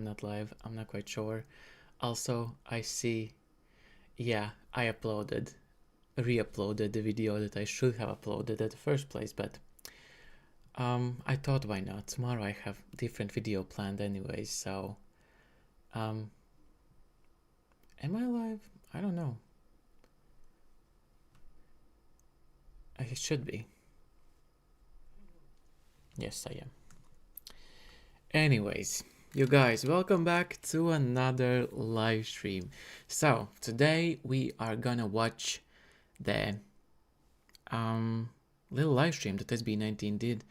not live. I'm not quite sure. Also, I see, yeah, I re-uploaded the video that I should have uploaded at the first place, but I thought why not? Tomorrow I have different video planned anyway, so am I live? I don't know. I should be. Yes, I am. Anyways, you guys, welcome back to another live stream. So today we are gonna watch the little live stream that SB19 did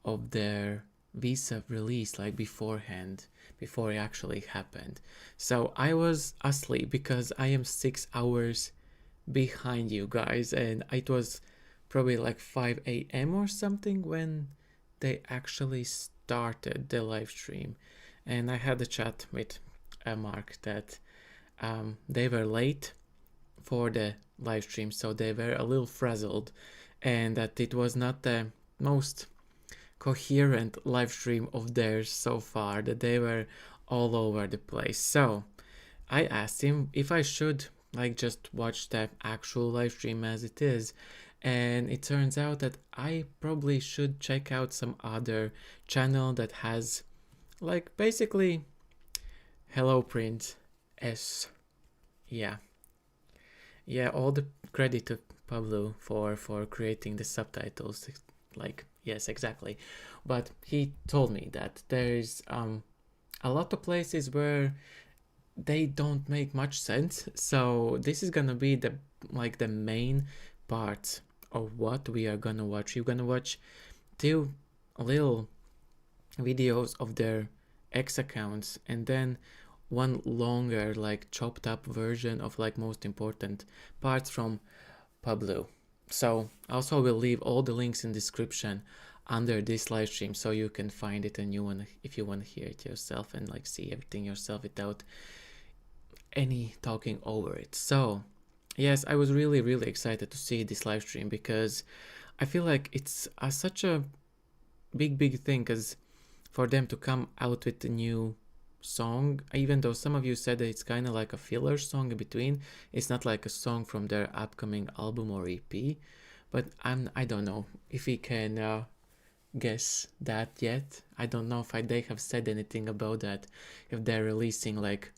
of their Visa release, like beforehand, before it actually happened. So I was asleep because I am 6 hours behind you guys, and it was probably like 5 a.m. or something when they actually started the live stream. And I had a chat with Mark that they were late for the live stream, so they were a little frazzled, and that it was not the most coherent live stream of theirs so far, that they were all over the place. So I asked him if I should like just watch the actual live stream as it is, and it turns out that I probably should check out some other channel that has like basically Hello Print S. Yeah, all the credit to Pablo for creating the subtitles, like, yes, exactly. But he told me that there's a lot of places where they don't make much sense, so this is gonna be the main part of what we are gonna watch. You're gonna watch two little videos of their X accounts, and then one longer like chopped up version of like most important parts from Pablo. So also we'll leave all the links in description under this live stream, so you can find it and if you want to hear it yourself and like see everything yourself without any talking over it. So yes, I was really excited to see this live stream because I feel like it's such a big thing, because for them to come out with a new song, even though some of you said that it's kind of like a filler song in between, it's not like a song from their upcoming album or EP. But I don't know if we can guess that yet. I don't know if they have said anything about that, if they're releasing like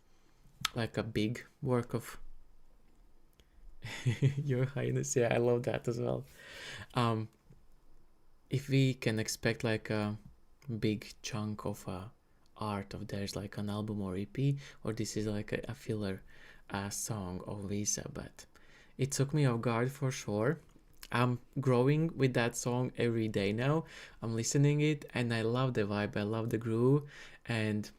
a big work of Your Highness. Yeah, I love that as well. If we can expect like a big chunk of art of theirs, like an album or EP, or this is like a filler song of Visa. But it took me off guard for sure. I'm growing with that song every day now. I'm listening it and I love the vibe, I love the groove, and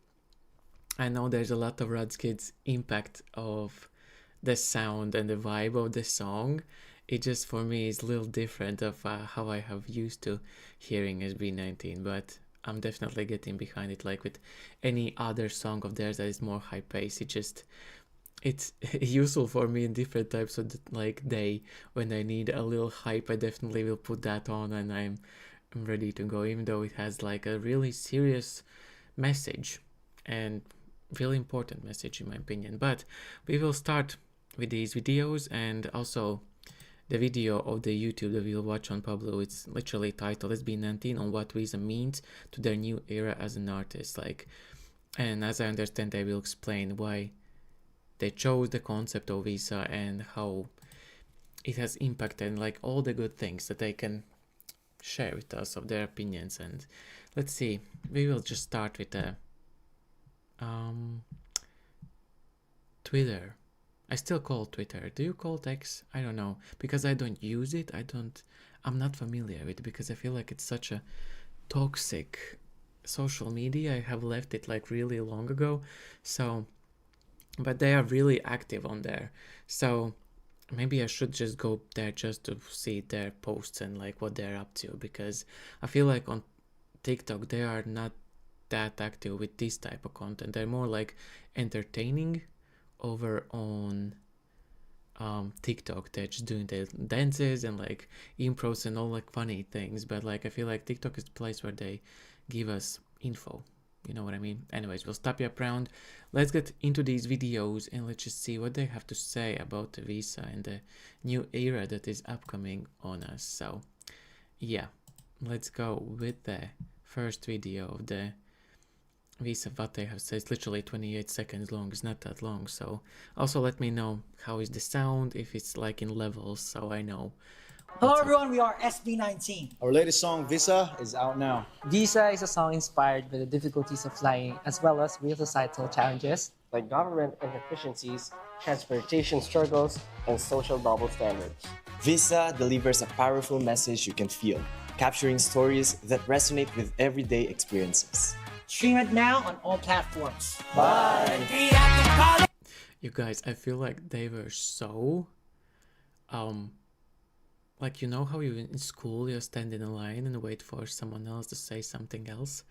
I know there's a lot of Rad Kids impact of the sound and the vibe of the song. It just for me is a little different of how I have used to hearing SB19, but I'm definitely getting behind it. Like with any other song of theirs that is more high pace, it's useful for me in different types of like day. When I need a little hype, I definitely will put that on and I'm ready to go, even though it has like a really serious message and really important message in my opinion. But we will start with these videos, and also the video of the YouTube that we'll watch on Pablo. It's literally titled SB19 on what Visa means to their new era as an artist. Like, and as I understand, they will explain why they chose the concept of Visa and how it has impacted, like all the good things that they can share with us of their opinions. And let's see, we will just start with the Twitter. I still call Twitter. Do you call it X? I don't know, because I don't use it. I'm not familiar with it because I feel like it's such a toxic social media. I have left it like really long ago. So, but they are really active on there. So maybe I should just go there just to see their posts and like what they're up to, because I feel like on TikTok they are not that active with this type of content. They're more like entertaining over on TikTok. They're just doing the dances and like impros and all like funny things, but like I feel like TikTok is the place where they give us info You know what I mean? Anyways, we'll stop you around. Let's get into these videos and let's just see what they have to say about the visa and the new era that is upcoming on us. So yeah, let's go with the first video of the visa. What they have said, it's literally 28 seconds long. It's not that long. So also let me know how is the sound, if it's like in levels, so I know. Hello everyone, we are SB19. Our latest song, Visa, is out now. Visa is a song inspired by the difficulties of flying as well as real societal challenges like government inefficiencies, transportation struggles, and social double standards. Visa delivers a powerful message you can feel, capturing stories that resonate with everyday experiences. Stream it now on all platforms. Bye! You guys, I feel like they were so like, you know how you in school you stand in a line and wait for someone else to say something else?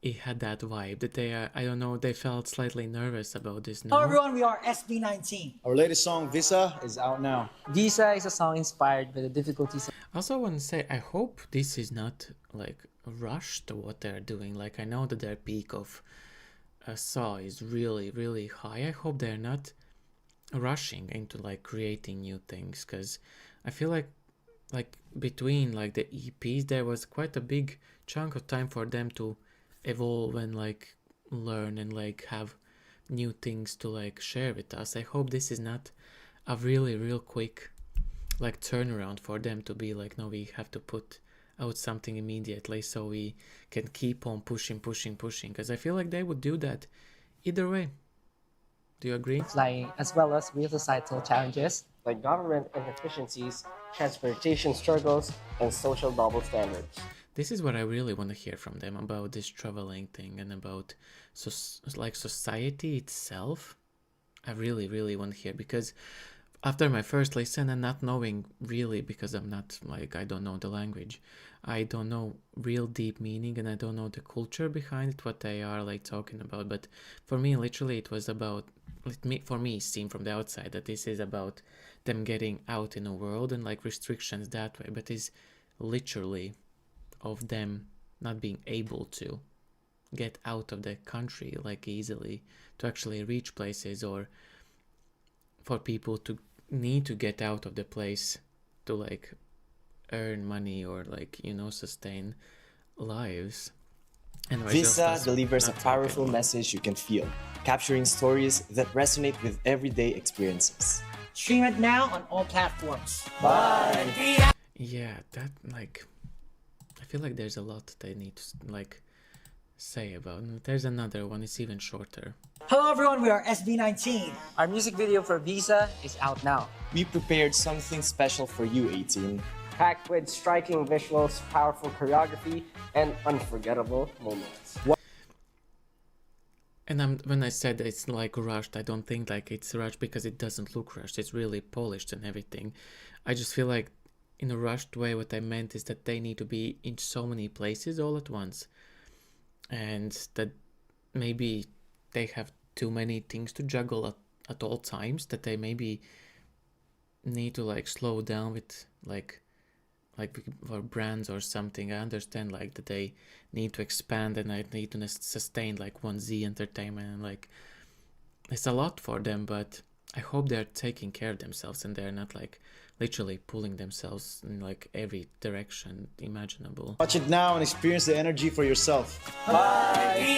It had that vibe that they are, I don't know, they felt slightly nervous about this. Hello everyone, we are SB19. Our latest song, Visa, is out now. Visa is a song inspired by the difficulties of Also, I want to say, I hope this is not like rushed to what they're doing. Like, I know that their peak of saw is really, really high. I hope they're not rushing into like creating new things, because I feel like between like the EPs there was quite a big chunk of time for them to evolve and like learn and like have new things to like share with us. I hope this is not a really real quick like turnaround for them to be like, no, we have to put out something immediately so we can keep on pushing, because I feel like they would do that either way. Do you agree? flying as well as real societal challenges like government inefficiencies, transportation struggles, and social double standards. This is what I really want to hear from them about this traveling thing and about like society itself. I really want to hear, because after my first listen and not knowing really, because I'm not like, I don't know the language, I don't know real deep meaning, and I don't know the culture behind it, what they are like talking about. But for me, literally, it was about, for me, it seemed from the outside that this is about them getting out in the world and like restrictions that way, but it's literally of them not being able to get out of the country like easily to actually reach places, or for people to need to get out of the place to like earn money or like, you know, sustain lives. Anyways, Visa delivers a powerful message you can feel, capturing stories that resonate with everyday experiences. Stream it now on all platforms. Bye! Yeah, that like, I feel like there's a lot they need to like say about. There's another one, it's even shorter. Hello everyone, we are SB19. Our music video for Visa is out now. We prepared something special for you, 18. Packed with striking visuals, powerful choreography, and unforgettable moments. And when I said it's like rushed, I don't think like it's rushed because it doesn't look rushed. It's really polished and everything. I just feel like in a rushed way, what I meant is that they need to be in so many places all at once, and that maybe they have too many things to juggle at all times, that they maybe need to like slow down with like for brands or something. I understand like that they need to expand and I need to sustain like 1Z entertainment, and like it's a lot for them, but I hope they're taking care of themselves and they're not like literally pulling themselves in like every direction imaginable. Watch it now and experience the energy for yourself. Bye!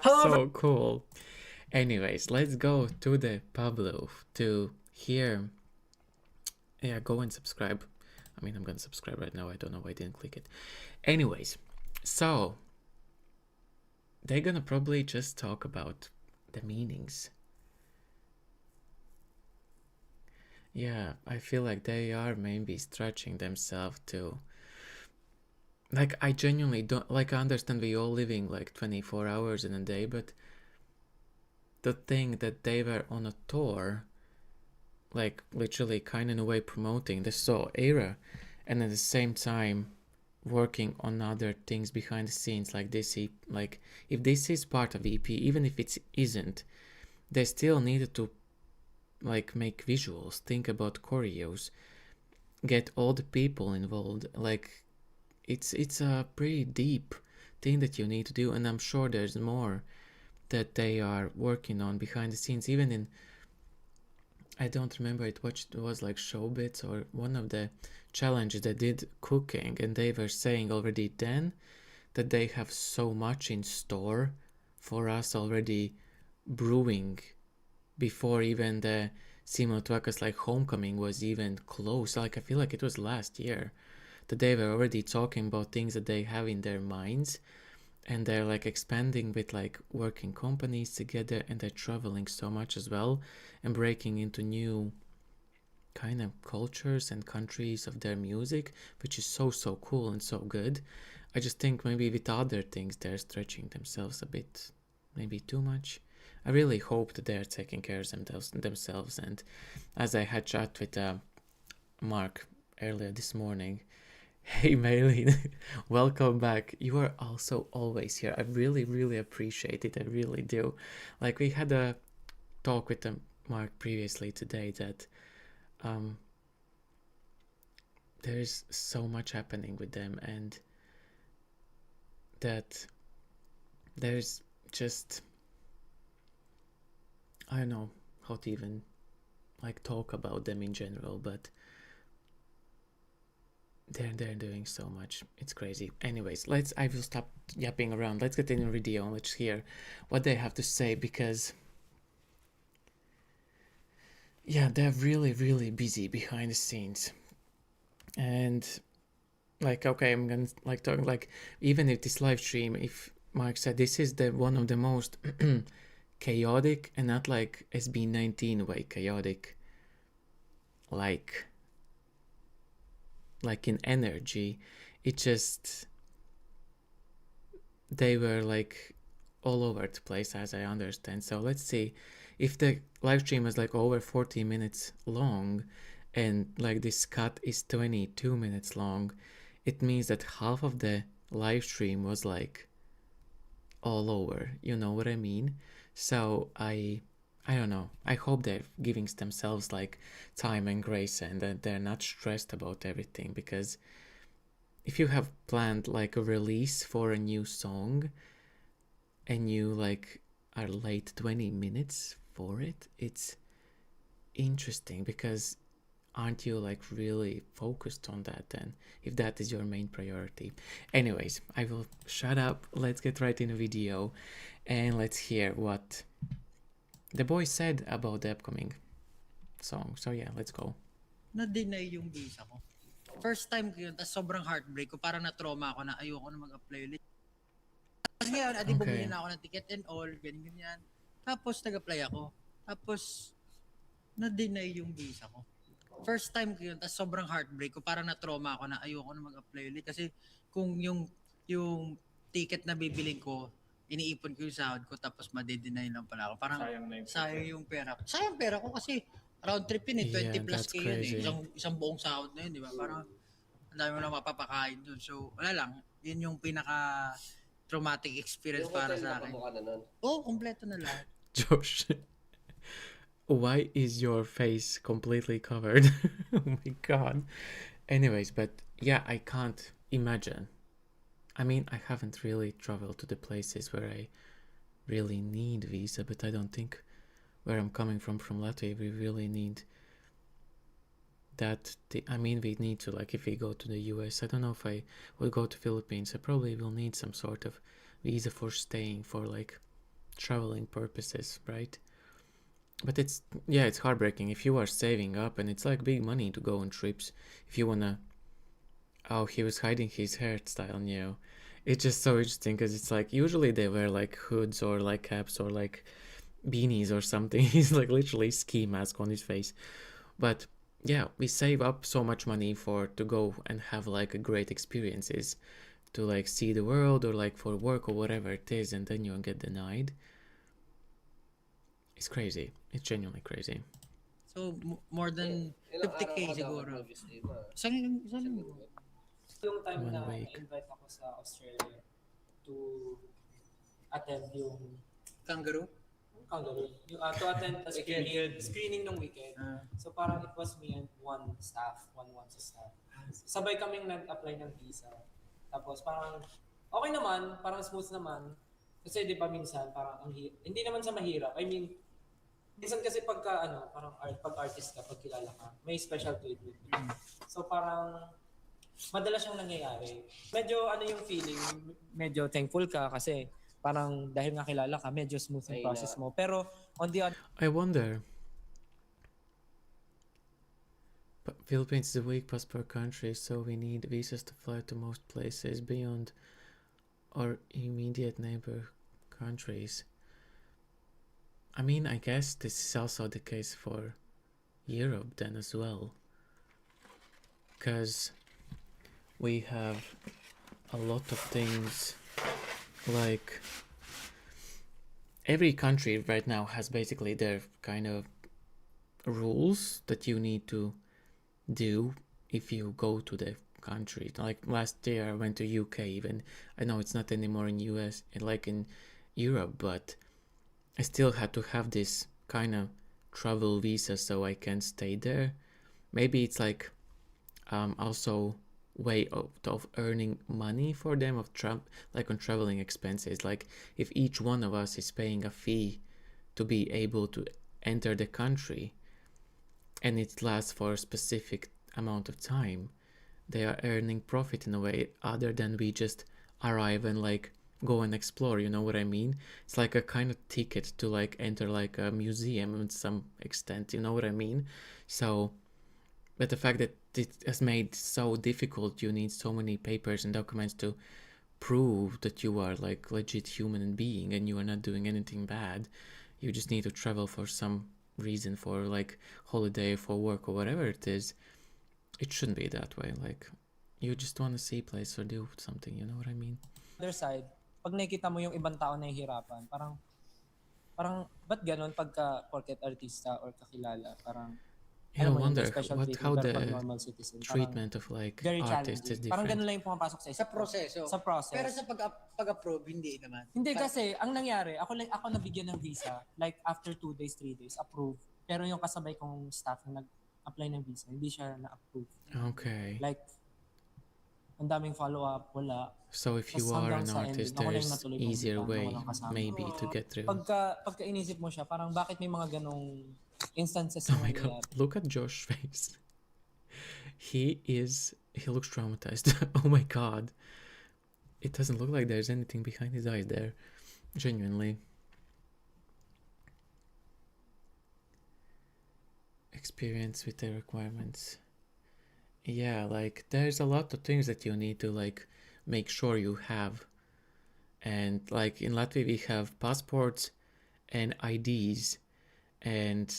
So cool. Anyways, let's go to the Pablo to hear. Yeah, go and subscribe. I mean, I'm gonna subscribe right now. I don't know why I didn't click it. Anyways, so they're gonna probably just talk about the meanings. Yeah, I feel like they are maybe stretching themselves to, like, I genuinely don't, like, I understand we all living like 24 hours in a day, but the thing that they were on a tour, like literally kind of in a way promoting the Saw era, and at the same time working on other things behind the scenes, like this, like if this is part of EP, even if it isn't, they still needed to like make visuals, think about choreos, get all the people involved. Like it's a pretty deep thing that you need to do, and I'm sure there's more that they are working on behind the scenes. Even in, I don't remember what it was, like Showbits or one of the challenges that did cooking, and they were saying already then that they have so much in store for us already brewing before even the Simultwakas like Homecoming was even close. Like I feel like it was last year that they were already talking about things that they have in their minds, and they're like expanding with like working companies together, and they're traveling so much as well and breaking into new kind of cultures and countries of their music, which is so cool and so good. I just think maybe with other things they're stretching themselves a bit, maybe too much. I really hope that they're taking care of themselves. And as I had chat with Mark earlier this morning, hey Maylene, welcome back. You are also always here. I really appreciate it. I really do. Like we had a talk with Mark previously today that there's so much happening with them, and that there's just, I don't know how to even like talk about them in general, but they're doing so much. It's crazy. Anyways, I will stop yapping around. Let's get in the video and let's hear what they have to say, because yeah, they're really busy behind the scenes. And like, okay, I'm gonna like talk like, even if this live stream, if Mark said this is the one of the most chaotic, and not like SB19 way chaotic, like in energy, it just, they were like all over the place as I understand. So let's see, if the live stream is like over 40 minutes long and like this cut is 22 minutes long, it means that half of the live stream was like all over, you know what I mean? So I don't know. I hope they're giving themselves like time and grace, and that they're not stressed about everything, because if you have planned like a release for a new song and you like are late 20 minutes for it, it's interesting, because aren't you like really focused on that then, if that is your main priority? Anyways, I will shut up. Let's get right in the video and let's hear what the boy said about the upcoming song. So yeah, let's go. Na-deny yung visa ko. First time ko yun, tas sobrang heartbreak ko. Parang na-trauma ako na ayoko na mag-apply ulit. Tapos ngayon, bumili Okay. na ako ng ticket and all, ganyan. Tapos nag-apply ako. Tapos, na-deny yung visa ko. First time ko yun, tas sobrang heartbreak ko. Parang na-trauma ako na ayoko na mag-apply ulit. Kasi kung yung ticket na bibiling ko, iniipon ko yung sahod ko, tapos ma-deny lang pala ako. Parang sayang yung pera ko. Sayang pera ko kasi round trip yun eh, 20 Yeah, plus that's K yun eh. crazy. Isang buong sahod na yun, di ba? Parang ang dami mo na mapapakain dun. So, wala lang. Yun yung pinaka traumatic experience para sa akin. Oo, kompleto na lahat. Josh, why is your face completely covered? Oh my god. Anyways, but yeah, I can't imagine. I mean, I haven't really traveled to the places where I really need visa, but I don't think where I'm coming from Latvia, we really need that. I mean, we need to, like, if we go to the US, I don't know if I will go to Philippines, I probably will need some sort of visa for staying, for like traveling purposes, right? But it's, yeah, it's heartbreaking if you are saving up, and it's like big money to go on trips if you wanna. Oh, he was hiding his hairstyle, you. It's just so interesting, because it's like usually they wear like hoods or like caps or like beanies or something. He's like literally ski mask on his face. But yeah, we save up so much money for to go and have like a great experiences, to like see the world or like for work or whatever it is, and then you get denied. It's crazy. It's genuinely crazy. So, more than 50K siguro. Isang linggo. Yung time 1 na week. invite ako sa Australia to attend yung Kangaroo? to attend the screening ng weekend. So parang it was me and one sa staff. Sabay kaming nag-apply ng visa. Tapos parang okay naman, parang smooth naman. Kasi 'di ba minsan parang hindi naman sa mahirap. I mean, minsan kasi pagka parang pag artist ka, pag kilala ka, may special treatment. So parang madalas siyang nangyayari. Medyo yung feeling, medyo thankful ka kasi parang dahil nga kilala ka, medyo smooth yung process mo. Pero on the other I wonder. But Philippines is a weak passport country, so we need visas to fly to most places beyond our immediate neighbor countries. I mean, I guess this is also the case for Europe then as well. Because we have a lot of things like every country right now has basically their kind of rules that you need to do if you go to the country. Like last year I went to UK, even I know it's not anymore in US and like in Europe, but I still had to have this kind of travel visa so I can stay there. Maybe it's like also way of earning money for them of like on traveling expenses. Like if each one of us is paying a fee to be able to enter the country and it lasts for a specific amount of time, they are earning profit in a way other than we just arrive and like go and explore, you know what I mean? It's like a kind of ticket to like enter like a museum in some extent, you know what I mean? So but the fact that it has made so difficult, you need so many papers and documents to prove that you are like legit human being and you are not doing anything bad. You just need to travel for some reason, for like holiday, for work or whatever it is. It shouldn't be that way. Like you just want to see place or do something, you know what I mean? side, pag nakikita mo yung ibang tao na hihirapan, parang ba't ganon pagka porket artista or kakilala, parang Yeah, I alam mo yun, wonder may special how treatment, pero pag the normal citizen, parang treatment of like very artists is challenging. Parang ganun different. lang yung pumapasok sa Sa proseso. Sa process. Pero sa pag-approve, hindi naman. Hindi kasi, ang nangyari, ako nabigyan ng visa, like after 2 days, 3 days, approve. Pero yung kasabay kong staff na nag-apply ng visa, hindi siya na-approve. Okay. Like, ang daming follow-up, wala. So if you Tas are hanggang an sa artist, ending, ako lang yung there's natuloy easier pumunta na way walang kasama. maybe to get through. Pagka inisip mo siya, parang bakit may mga ganong instances Oh na my god, nangyayari? look at Josh's face. He looks traumatized. Oh my god. It doesn't look like there's anything behind his eyes there. Genuinely. Experience with the requirements. Yeah, like there's a lot of things that you need to like make sure you have. And like in Latvia we have passports and IDs, and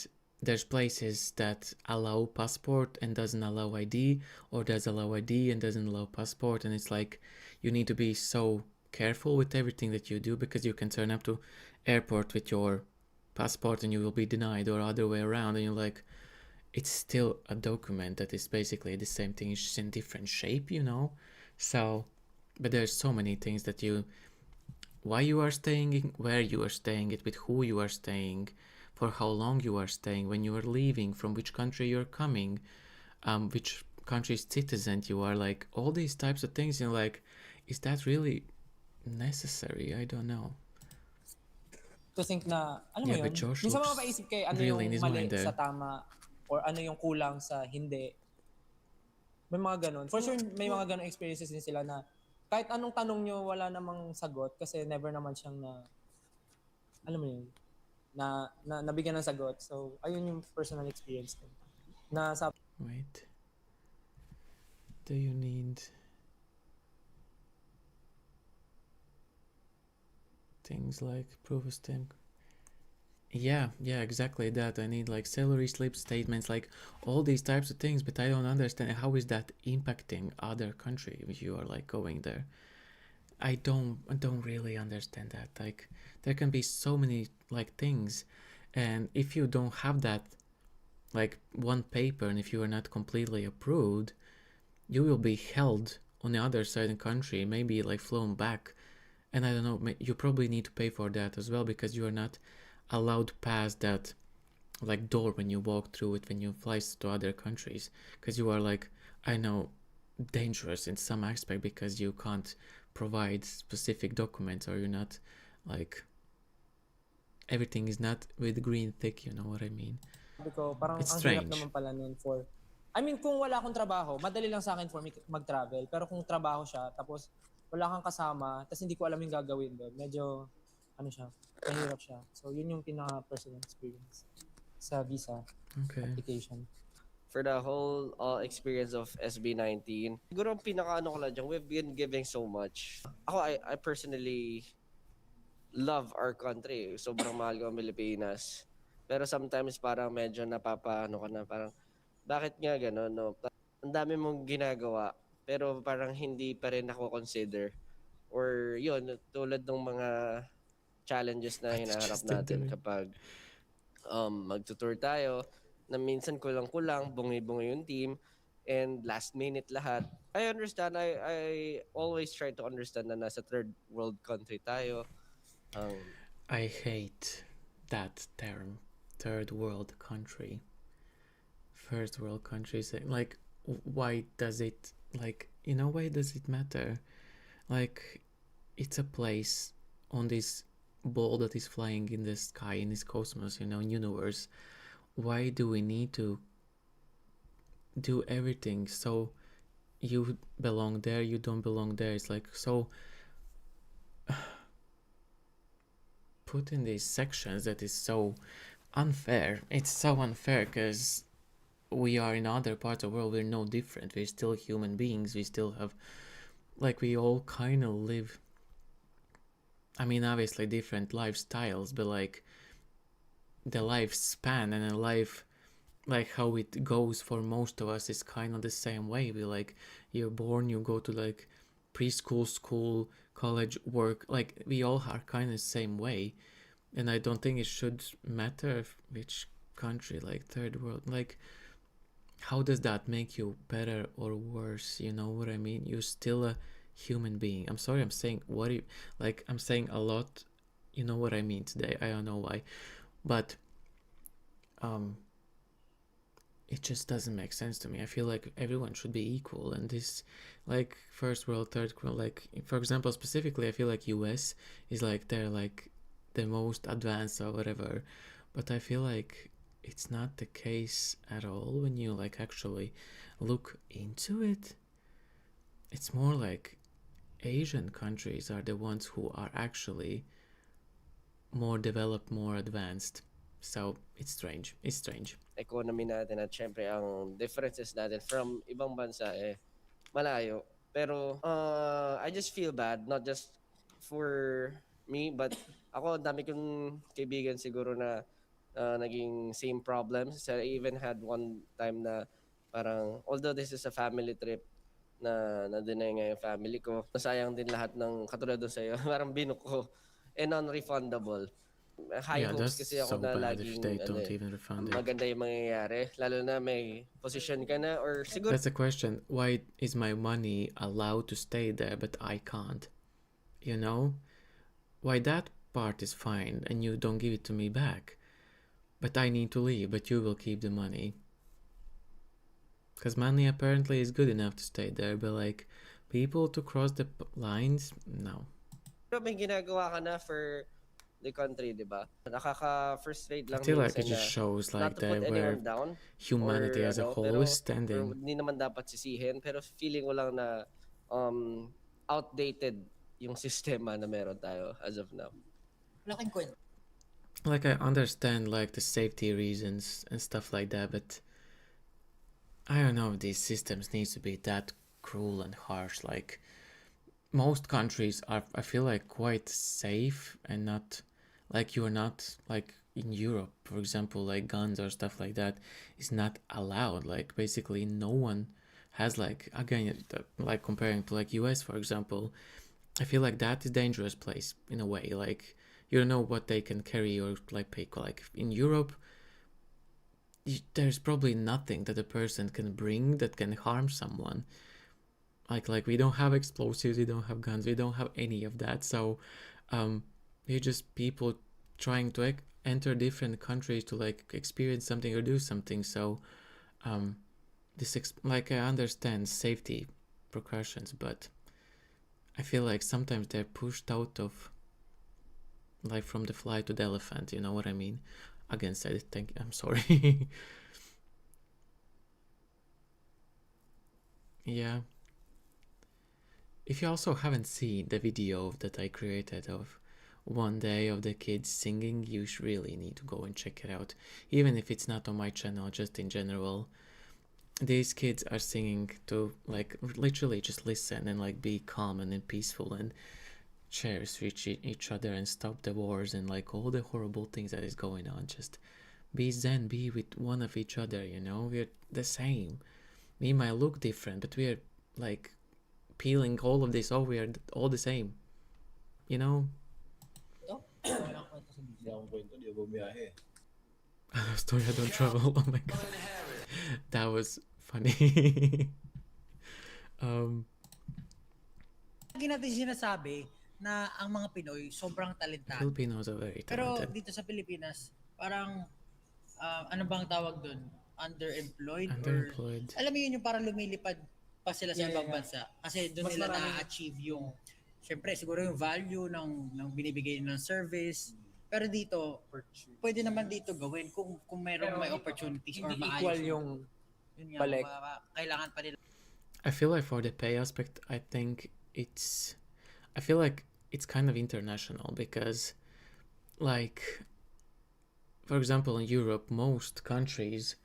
there's places that allow passport and doesn't allow ID, or does allow ID and doesn't allow passport, and it's like you need to be so careful with everything that you do, because you can turn up to airport with your passport and you will be denied, or other way around, and you're like, it's still a document that is basically the same thing, it's just in different shape, you know? So, but there's so many things that why you are staying, where you are staying, it with who you are staying, for how long you are staying, when you are leaving, from which country you're coming, which country's citizen you are, like all these types of things. You're like, is that really necessary? I don't know. To think na, alam mo Yeah, yun, but Josh minsan looks mapapaisip kayo ano really in yung his mali mind there. sa tama or ano yung kulang sa hindi. May mga ganun. For sure, may mga ganun experiences din sila na kahit anong tanong nyo, wala namang sagot kasi never naman siyang alam mo yun, nabigyan ng sagot. So, ayun yung personal experience ko. Wait. Do you need things like proof of stamp? Yeah, exactly that. I need like salary slip statements, like all these types of things, but I don't understand how is that impacting other country if you are like going there. I don't really understand that. Like there can be so many like things, and if you don't have that like one paper, and if you are not completely approved, you will be held on the other side of the country, maybe like flown back, and I don't know, you probably need to pay for that as well, because you are not allowed past that like door when you walk through it when you fly to other countries, because you are like, I know dangerous in some aspect because you can't provide specific documents, or you're not like everything is not with green thick, you know what I mean? Sabi ko, parang It's ang hirap strange. naman pala nun for, I mean, kung wala akong trabaho, madali lang sa akin for me mag-travel. Pero kung trabaho siya, tapos wala kang kasama, tapos hindi ko alam yung gagawin doon, medyo, ano siya, mahirap siya. So, yun yung pinaka-personal experience sa visa Okay. application. For the whole experience of SB19, siguro ang pinaka-ano ko lang dyan, we've been giving so much. Ako, I personally love our country. Sobrang mahal ko ang Pilipinas. Pero sometimes parang medyo napapaano ka na, parang bakit nga gano'n, no? Ang dami mong ginagawa, pero parang hindi pa rin ako consider. Or yun, tulad ng mga challenges na But you hinaharap just didn't do natin it. kapag magtutour tayo, na minsan kulang-kulang, bungi-bungi yung team, and last minute lahat. I understand, I always try to understand na nasa third world country tayo. I hate that term, third world country. First world countries, like, why does it, like, why does it matter? Like, it's a place on this ball that is flying in the sky, in this cosmos, universe. Why do we need to do everything so you belong there, you don't belong there? It's like so put in these sections that is so unfair. It's so unfair because we are in other parts of the world. We're no different. We're still human beings. We still have, like, we all kind of live, I mean, obviously different lifestyles, but like the lifespan and a life, like how it goes for most of us, is kind of the same way. We, like, you're born, you go to like preschool, school, college, work, like we all are kind of the same way. And I don't think it should matter which country, like third world, like how does that make you better or worse? You know what I mean? You're still a human being. I'm sorry, I'm saying I'm saying a lot, you know what I mean today. I don't know why, but it just doesn't make sense to me. I feel like everyone should be equal, and this, like, first world, third world, like, for example, specifically, I feel like US is like they're like the most advanced or whatever, but I feel like it's not the case at all when you like actually look into it. It's more like Asian countries are the ones who are actually more developed, more advanced. So it's strange. It's strange. Economy natin at syempre ang differences natin from ibang bansa malayo. Pero I just feel bad, not just for me, but ako, dami kong kaibigan siguro na naging same problems. So I even had one time na parang, although this is a family trip, na deny nga yung family ko. Nasayang din lahat ng katulad doon sa'yo. Parang binuk ko. And non-refundable. High Yeah, hopes that's kasi ako so na bad if they laging don't even refund it. maganda yung mangyayari. Lalo na may position ka na or siguro That's the question. Why is my money allowed to stay there but I can't? You know? Why that part is fine and you don't give it to me back, but I need to leave, but you will keep the money. Because money apparently is good enough to stay there, but like people to cross the lines, no. pero may ginagawa ka na for the country, di ba? Nakaka-frustrate I lang feel like minsan it just na shows not like to put that anyone where down. humanity or as a whole pero, is standing. Hindi naman dapat sisihin, pero feeling ko lang na outdated yung sistema na meron tayo as of now. Laking kwento. Like I understand like the safety reasons and stuff like that, but I don't know if these systems needs to be that cruel and harsh. Like most countries are, I feel like, quite safe and not like you're not like in Europe, for example, like guns or stuff like that is not allowed. Like basically no one has, like, again, like comparing to like US, for example, I feel like that is dangerous place in a way. Like you don't know what they can carry or like pick. Like in Europe, there's probably nothing that a person can bring that can harm someone. Like we don't have explosives, we don't have guns, we don't have any of that. So we're just people trying to enter different countries to like experience something or do something. So like I understand safety repercussions, but I feel like sometimes they're pushed out of, like, from the fly to the elephant, you know what I mean? Again, said it, I'm sorry. Yeah. If you also haven't seen the video that I created of one day of the kids singing, you really need to go and check it out. Even if it's not on my channel, just in general. These kids are singing to, like, literally just listen and, like, be calm and peaceful and cherish each other and stop the wars and, like, all the horrible things that is going on. Just be zen, be with one of each other, you know? We're the same. We might look different, but we're, like, peeling all of this off. We are all the same, you know? Hindi akong kwento, di ako bumiyahe. Story I don't travel. Oh my god, that was funny. Lagi natin sinasabi na ang mga Pinoy sobrang talentado. Filipinos are very Pero talented. dito sa Pilipinas, parang ano bang tawag doon? Underemployed? Underemployed. Or alam mo yun, yung parang lumilipad pa sila sa ibang bansa. Kasi doon Mas nila maraming- na-achieve yung, syempre siguro yung value ng binibigay ng service. Pero dito, pwede naman dito gawin kung mayroong may opportunities or Hindi maayos. equal yung Yun nga, balik. kailangan pa nila. I feel like for the pay aspect, I feel like it's kind of international because, like, for example, in Europe, most countries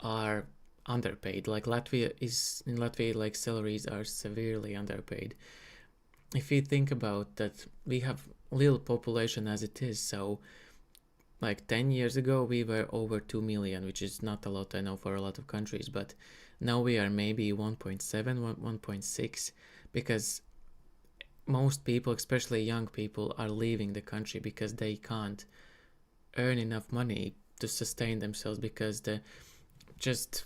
are underpaid. Like in Latvia, like, salaries are severely underpaid. If you think about that, we have little population as it is, so like 10 years ago we were over 2 million, which is not a lot, I know, for a lot of countries, but now we are maybe 1.7, 1.6, because most people, especially young people, are leaving the country because they can't earn enough money to sustain themselves, because the just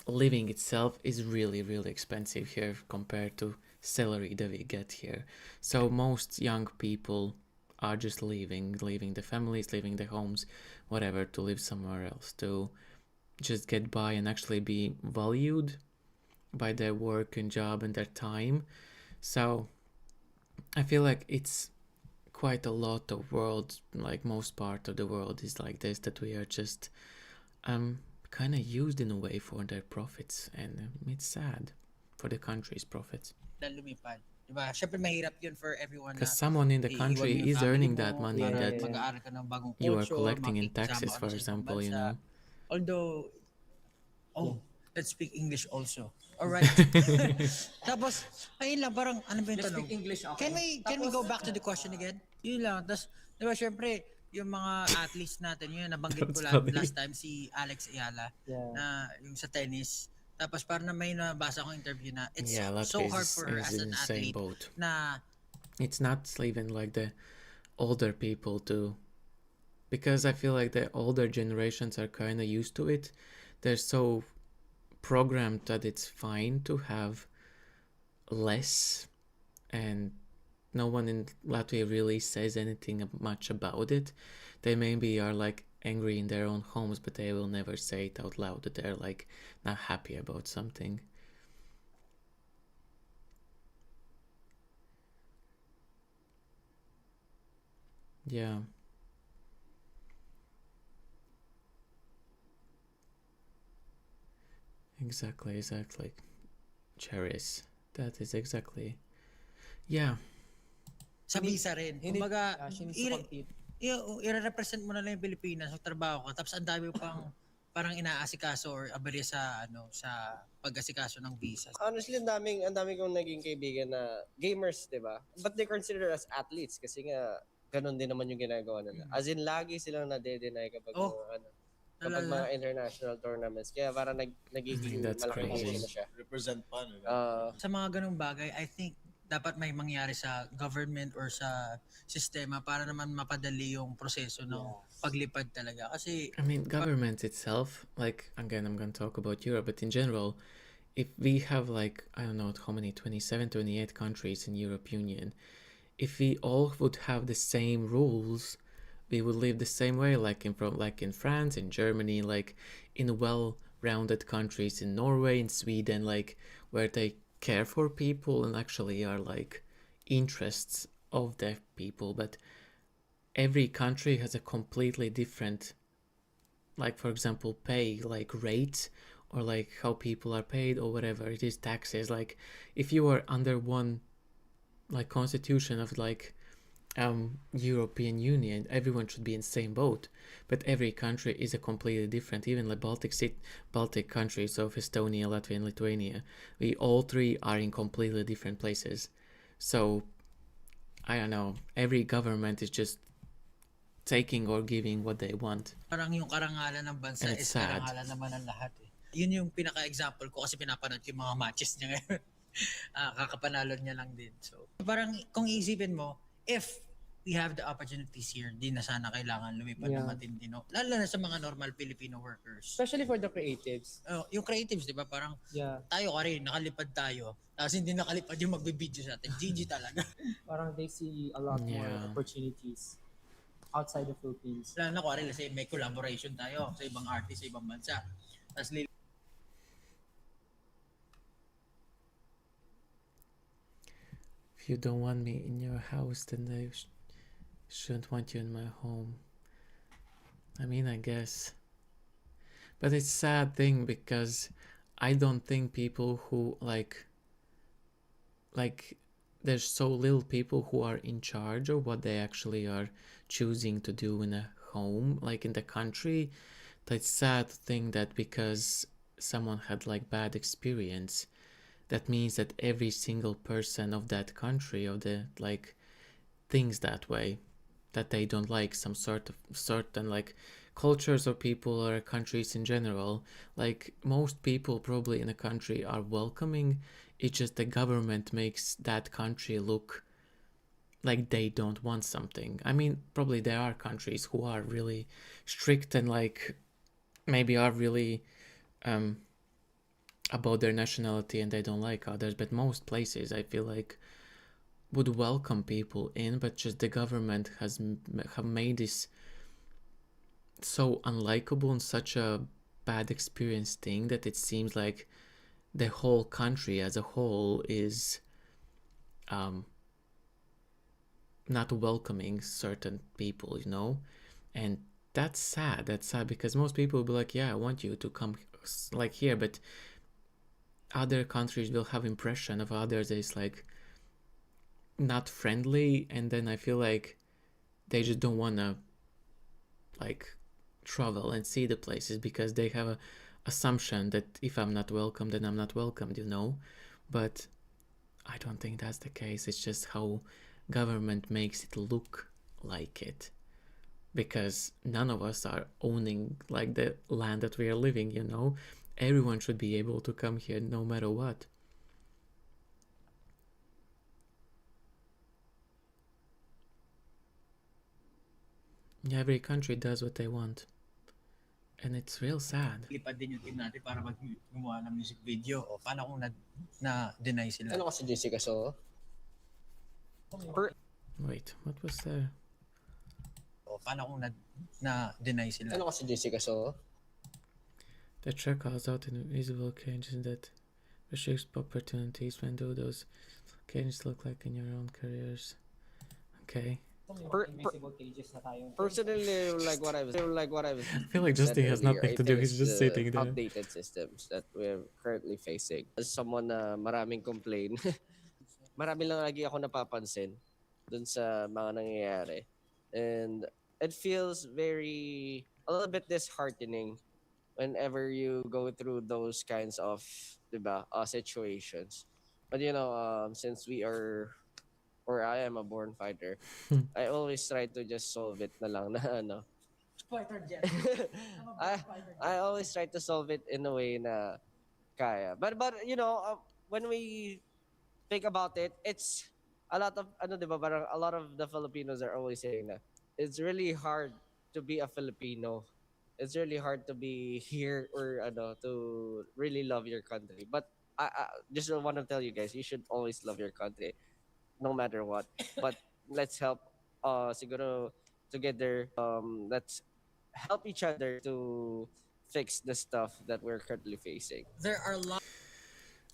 living itself is really, really expensive here compared to salary that we get here. So most young people are just leaving the families, leaving the homes, whatever, to live somewhere else, to just get by and actually be valued by their work and job and their time. So I feel like it's quite a lot of world, like most part of the world is like this, that we are just kind of used in a way for their profits, and it's sad for the country's profits. Lumipad. Diba? Syempre mahirap yun for everyone Because na someone in the iiwan country mo yung is family earning mo that money para that mag-aaral ka ng bagong you are culture, collecting in makikisama taxes, ka for sa ibang example, you bansa. know. Although, let's speak English also. Alright. Tapos, ayun lang, parang, ano ba yung Let's tanong? speak English, okay. Can we go back to the question again? Yun lang. Tapos, diba, syempre, yung mga athletes natin, yun, nabanggit ko That's funny. last time, si Alex Ayala, na yung sa tennis. Tapos, parang na may nabasa akong interview na it's Yeah, so Latvia hard for her is as in an the same athlete boat. na It's not even like the older people to, because I feel like the older generations are kind of used to it. They're so programmed that it's fine to have less, and no one in Latvia really says anything much about it. They maybe are like angry in their own homes, but they will never say it out loud that they're like not happy about something. Yeah. Exactly. Cherries. That is exactly. Yeah. sa visa rin. Kumbaga, she needs to compete. i-represent mo na lang yung Pilipinas sa trabaho ka, tapos ang dami pang parang inaasikaso or aberya sa sa pag-asikaso ng visa. Honestly, ang daming kong naging kaibigan na gamers, 'di ba? But they consider as athletes kasi nga ganun din naman yung ginagawa nila. As in lagi silang nade-deny kapag kapag mga international tournaments. Kaya parang nagiging That's malaking crazy. issue na siya. Represent pa, no? Sa mga ganung bagay, I think dapat may mangyari sa government or sa sistema para naman mapadali yung proseso ng paglipad talaga. Kasi I mean, government itself, like, again, I'm going to talk about Europe, but in general, if we have, like, I don't know how many, 27, 28 countries in Europe Union, if we all would have the same rules, we would live the same way, like in France, in Germany, like in well-rounded countries, in Norway, in Sweden, like where they care for people and actually are like interests of the people, but every country has a completely different, like for example pay, like rates, or like how people are paid or whatever it is, taxes. Like if you are under one like constitution of like European Union, everyone should be in the same boat. But every country is a completely different. Even the Baltic countries of Estonia, Latvia, and Lithuania, we all three are in completely different places. So I don't know. Every government is just taking or giving what they want. Parang yung karangalan ng bansa And it's is sad. karangalan naman ng lahat eh. Yun yung pinaka-example ko kasi pinapanood ko yung mga matches niya ngayon. Kakapanalo niya lang din. So, parang kung iisipin mo, if we have the opportunities here, di na sana kailangan lumipad ng Yeah. matindi, no? Lalo na sa mga normal Filipino workers. Especially for the creatives. Yung creatives, di ba? Parang Yeah. tayo ka rin, nakalipad tayo. Tapos hindi nakalipad yung magbibideo sa atin. GG talaga. Parang they see a lot more Yeah. opportunities outside the Philippines. Lalo na kuwari, kasi may collaboration tayo sa ibang artist, sa ibang bansa. Tapos If you don't want me in your house, then I shouldn't want you in my home. I mean, I guess. But it's a sad thing because I don't think people who like there's so little people who are in charge of what they actually are choosing to do in a home, like in the country. That's sad thing that because someone had like bad experience, that means that every single person of that country, of the like thinks that way, that they don't like some sort of certain like cultures or people or countries in general. Like most people probably in a country are welcoming. It's just the government makes that country look like they don't want something. I mean, probably there are countries who are really strict and like maybe are really about their nationality and they don't like others, but most places I feel like would welcome people in, but just the government have made this so unlikable and such a bad experience thing that it seems like the whole country as a whole is not welcoming certain people, you know. And that's sad because most people will be like, yeah, I want you to come like here, but other countries will have impression of others as like not friendly, and then I feel like they just don't want to like travel and see the places because they have a assumption that if I'm not welcome, then I'm not welcomed, you know. But I don't think that's the case. It's just how government makes it look like it, because none of us are owning like the land that we are living, you know. Everyone should be able to come here no matter what. Every country does what they want, and it's real sad. lipad din yung team natin para gumawa ng music video. O paano kung na-deny sila? Ano kasi Jessica, so Wait, what was there? O paano kung na-deny sila? ano kasi Jessica, so The track calls out invisible changes that restricts opportunities when do those changes look like in your own careers. Okay. Invisible cages na tayo. personally, like what I was I feel like Justin has nothing to do. He's just sitting there. Outdated systems that we're currently facing. As someone na maraming complain, marami lang lagi ako napapansin dun sa mga nangyayari. And it feels a little bit disheartening whenever you go through those kinds of, diba, situations. But you know, since I am a born fighter, I always try to just solve it na lang na ano. Fighter jet. I always try to solve it in a way na kaya. But you know, when we think about it, it's a lot of diba, parang a lot of the Filipinos are always saying na it's really hard to be a Filipino. It's really hard to be here or to really love your country. But I just want to tell you guys, you should always love your country no matter what. But let's help siguro together, let's help each other to fix the stuff that we're currently facing. There are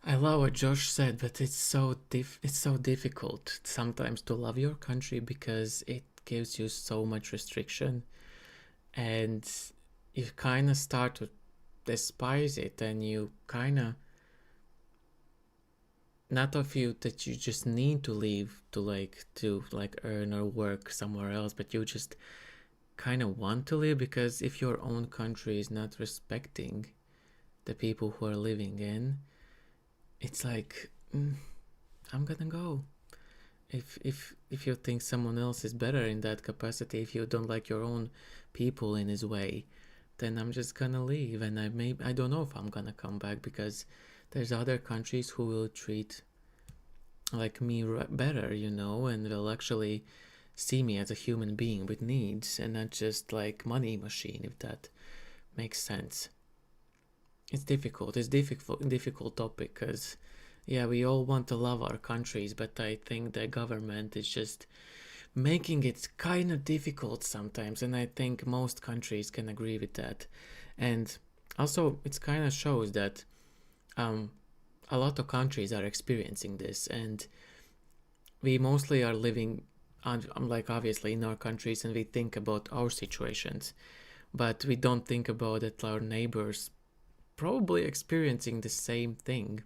I love what Josh said, but it's so difficult sometimes to love your country because it gives you so much restriction, and you kind of start to despise it, and you kind of not of you that you just need to leave to like earn or work somewhere else, but you just kind of want to live because if your own country is not respecting the people who are living in, it's like I'm gonna go. If you think someone else is better in that capacity, if you don't like your own people in his way, then I'm just gonna leave, and I don't know if I'm gonna come back because there's other countries who will treat like me better, and will actually see me as a human being with needs and not just like money machine, if that makes sense. It's difficult topic because yeah, we all want to love our countries, but I think the government is just making it kind of difficult sometimes, and I think most countries can agree with that. And also it kind of shows that a lot of countries are experiencing this, and we mostly are living like obviously in our countries, and we think about our situations, but we don't think about that our neighbors probably experiencing the same thing.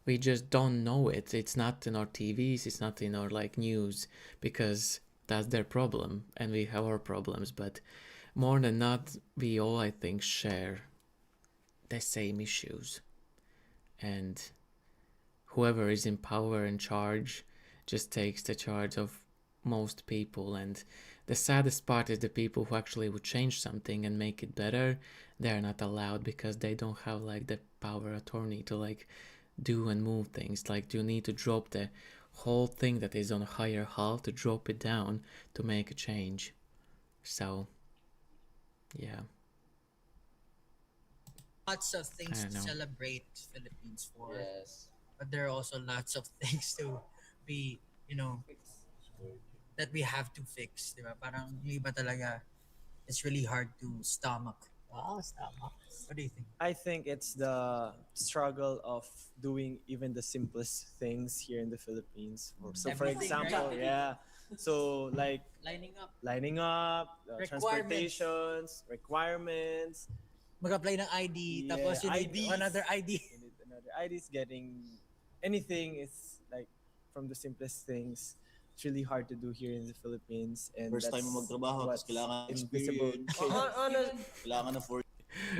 We just don't know it. It's not in our TVs, it's not in our like news, because that's their problem and we have our problems. But more than not, we all, I think, share the same issues, and whoever is in power and charge just takes the charge of most people. And the saddest part is the people who actually would change something and make it better, they're not allowed because they don't have like the power attorney to like do and move things. Like you need to drop the whole thing that is on a higher half to drop it down to make a change. So yeah, Lots of things I don't to know. celebrate Philippines for, Yes. but there are also lots of things to be, that we have to fix, di ba? Parang yung iba talaga, it's really hard to stomach. Wow, stomach. What do you think? I think it's the struggle of doing even the simplest things here in the Philippines. So, for Everything, example, right? yeah. So, like Lining up, lining up, Requirements. transportations, requirements, mag-apply ng ID, yeah, tapos you need IDs. another ID. You need another IDs. Getting anything is like from the simplest things. It's really hard to do here in the Philippines, and First time that's mo magtrabaho, tapos what's kailangan invisible. experience. Kailangan ng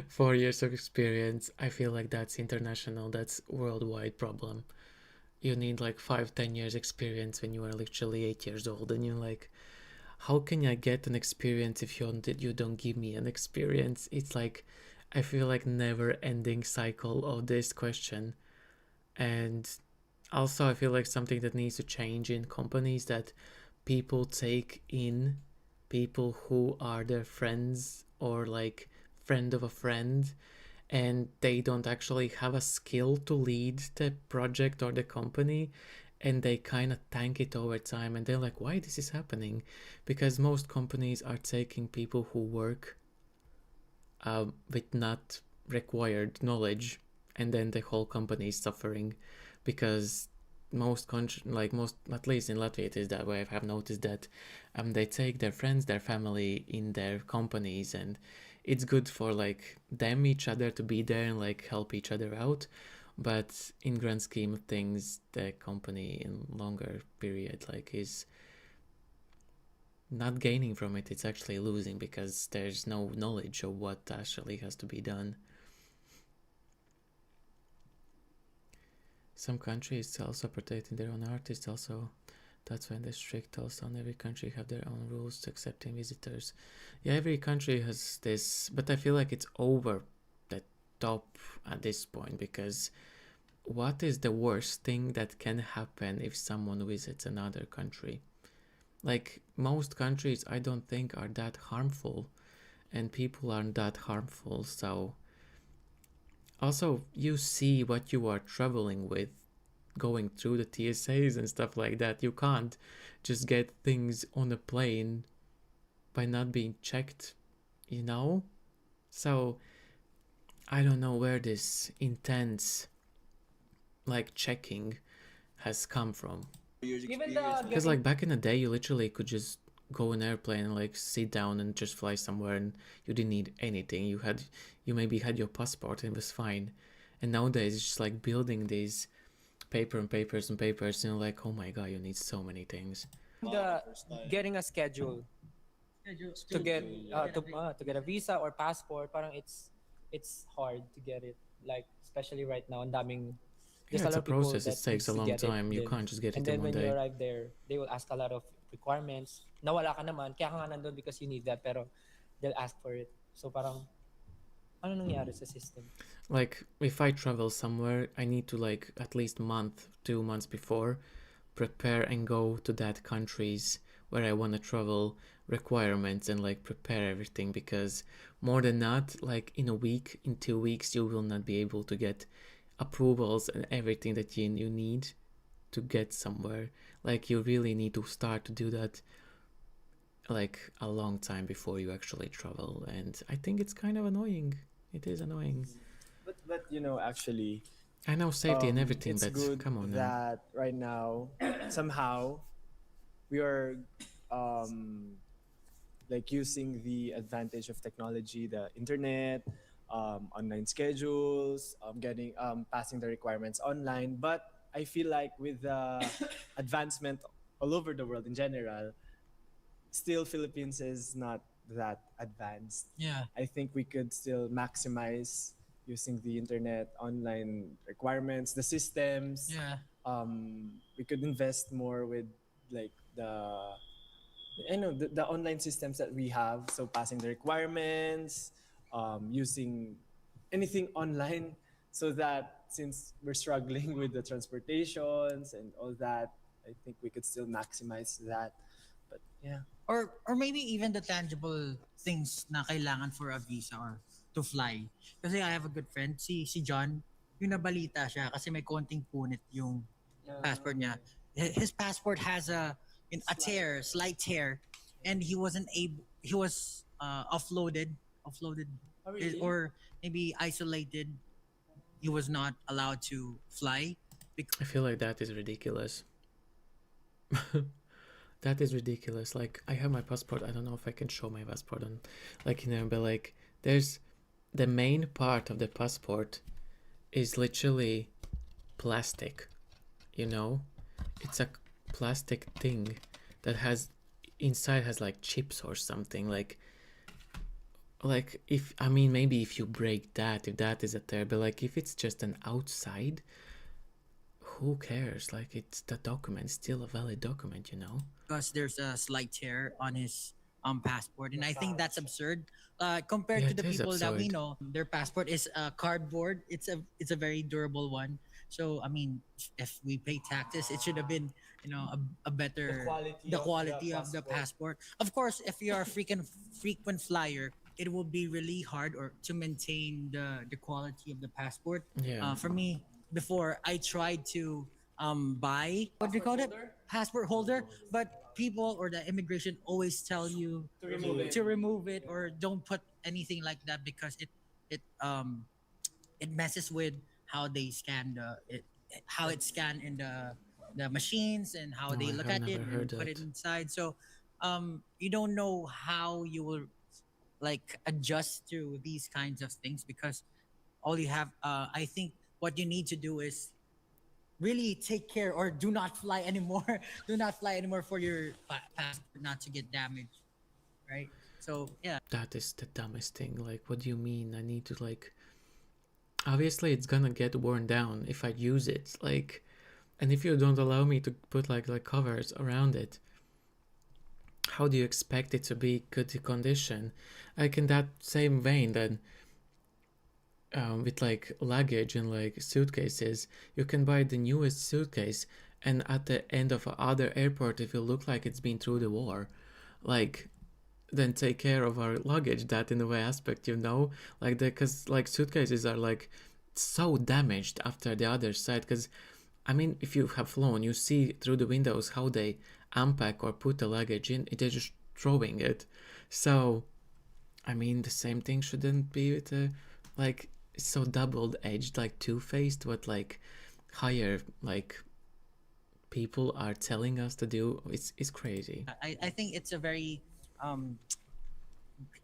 4 years of experience, I feel like that's international, that's worldwide problem. You need like 5-10 years experience when you are literally 8 years old, and you're like, how can I get an experience if you don't give me an experience? It's like, I feel like never ending cycle of this question. And also I feel like something that needs to change in companies, that people take in people who are their friends or like friend of a friend, and they don't actually have a skill to lead the project or the company, and they kind of tank it over time, and they're like, why this is happening? Because most companies are taking people who work with not required knowledge, and then the whole company is suffering because most at least in Latvia it is that way. I have noticed that they take their friends, their family in their companies, and it's good for like them each other to be there and like help each other out, but in grand scheme of things, the company in longer period like is not gaining from it. It's actually losing because there's no knowledge of what actually has to be done. Some countries also protecting their own artists also. That's when they're strict also, and every country have their own rules to accepting visitors. Yeah, every country has this, but I feel like it's over the top at this point, because what is the worst thing that can happen if someone visits another country? Like, most countries I don't think are that harmful, and people aren't that harmful. So also you see what you are traveling with, going through the TSAs and stuff like that. You can't just get things on a plane by not being checked, So I don't know where this intense like checking has come from. Years Even experience. the Because getting like back in the day, you literally could just go in airplane and like sit down and just fly somewhere, and you didn't need anything. You maybe had your passport and it was fine. And nowadays it's just like building these papers and papers, and like, oh my god, you need so many things. the getting a schedule to get to get a visa or passport, parang it's hard to get it. Like especially right now, and daming there's Yeah, a it's lot a of people process. It that takes needs a to long get it time. You din. can't just get And it in then one when you day. arrive there, they will ask a lot of requirements. Nawala ka naman, kaya ka nga nandun because you need that, pero they'll ask for it. So parang ano nangyari sa system? Like if I travel somewhere, I need to like at least month, 2 months before prepare and go to that countries where I want to travel requirements and like prepare everything, because more than not, like in a week, in 2 weeks, you will not be able to get approvals and everything that you need to get somewhere. Like you really need to start to do that like a long time before you actually travel, and I think it's kind of annoying. It is annoying. But you know, actually, I know safety and everything, it's but good come on now. that right now somehow we are like using the advantage of technology, the internet, online schedules, getting passing the requirements online. But I feel like with the advancement all over the world in general, still Philippines is not that advanced. Yeah. I think we could still maximize using the internet, online requirements, the systems. Yeah. We could invest more with like the online systems that we have. So passing the requirements, using anything online, so that since we're struggling with the transportations and all that, I think we could still maximize that. But yeah. Or maybe even the tangible things na kailangan for a visa or to fly. Kasi I have a good friend, si John, yung nabalita siya kasi may konting punit yung passport niya. His passport has a tear, slight tear, and he wasn't able. He was offloaded, or maybe isolated. He was not allowed to fly. I feel like that is ridiculous. That is ridiculous. Like I have my passport. I don't know if I can show my passport on, like, but like there's the main part of the passport is literally plastic. It's a plastic thing that has inside has like chips or something. Like if I mean maybe if you break that, if that is a tear, but like if it's just an outside, who cares? Like it's the document, still a valid document. Because there's a slight tear on his passport, and I think that's absurd. Compared Yeah, to the it is people that we absurd. know, their passport is cardboard. It's a very durable one. So I mean, if we pay taxes, it should have been a better The quality of the passport. Of course, if you're a frequent flyer, it will be really hard or to maintain the quality of the passport. Yeah. For me, before I tried to buy what do you call it, passport holder, but people or the immigration always tell you to remove it or don't put anything like that because it messes with how they scan how it's scanned in the machines and how No, they I look have at it never and heard put it that. inside. So you don't know how you will like adjust to these kinds of things because all you have I think what you need to do is really take care or do not fly anymore. Do not fly anymore for your passport not to get damaged, right? So yeah. That is the dumbest thing. Like, what do you mean? I need to like. Obviously, it's gonna get worn down if I use it. Like, and if you don't allow me to put like covers around it, how do you expect it to be good condition? Like in that same vein, then with like luggage and like suitcases, you can buy the newest suitcase, and at the end of other airport, it will look like it's been through the war. Like, then take care of our luggage. That in a way aspect, like because like suitcases are like so damaged after the other side. Because I mean, if you have flown, you see through the windows how they unpack or put the luggage in. They're just throwing it. So, I mean, the same thing shouldn't be with like so double edged, like two faced. What like higher like people are telling us to do. It's crazy. I think it's a very um,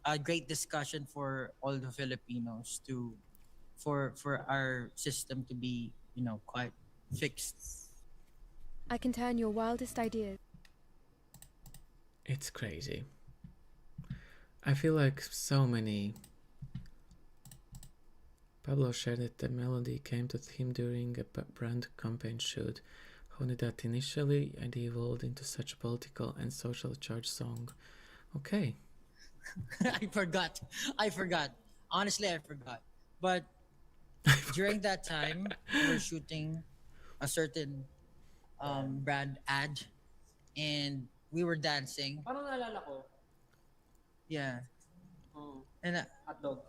a great discussion for all the Filipinos to for our system to be quite fixed. I can turn your wildest ideas. It's crazy. I feel like so many. Pablo shared that the melody came to him during a brand campaign shoot. How did that initially and evolved into such a political and social charge song? Okay. I forgot. Honestly, I forgot. But during that time, we were shooting a certain brand ad, and we were dancing. Parang naalala ko, Yeah, oh, and hotdog.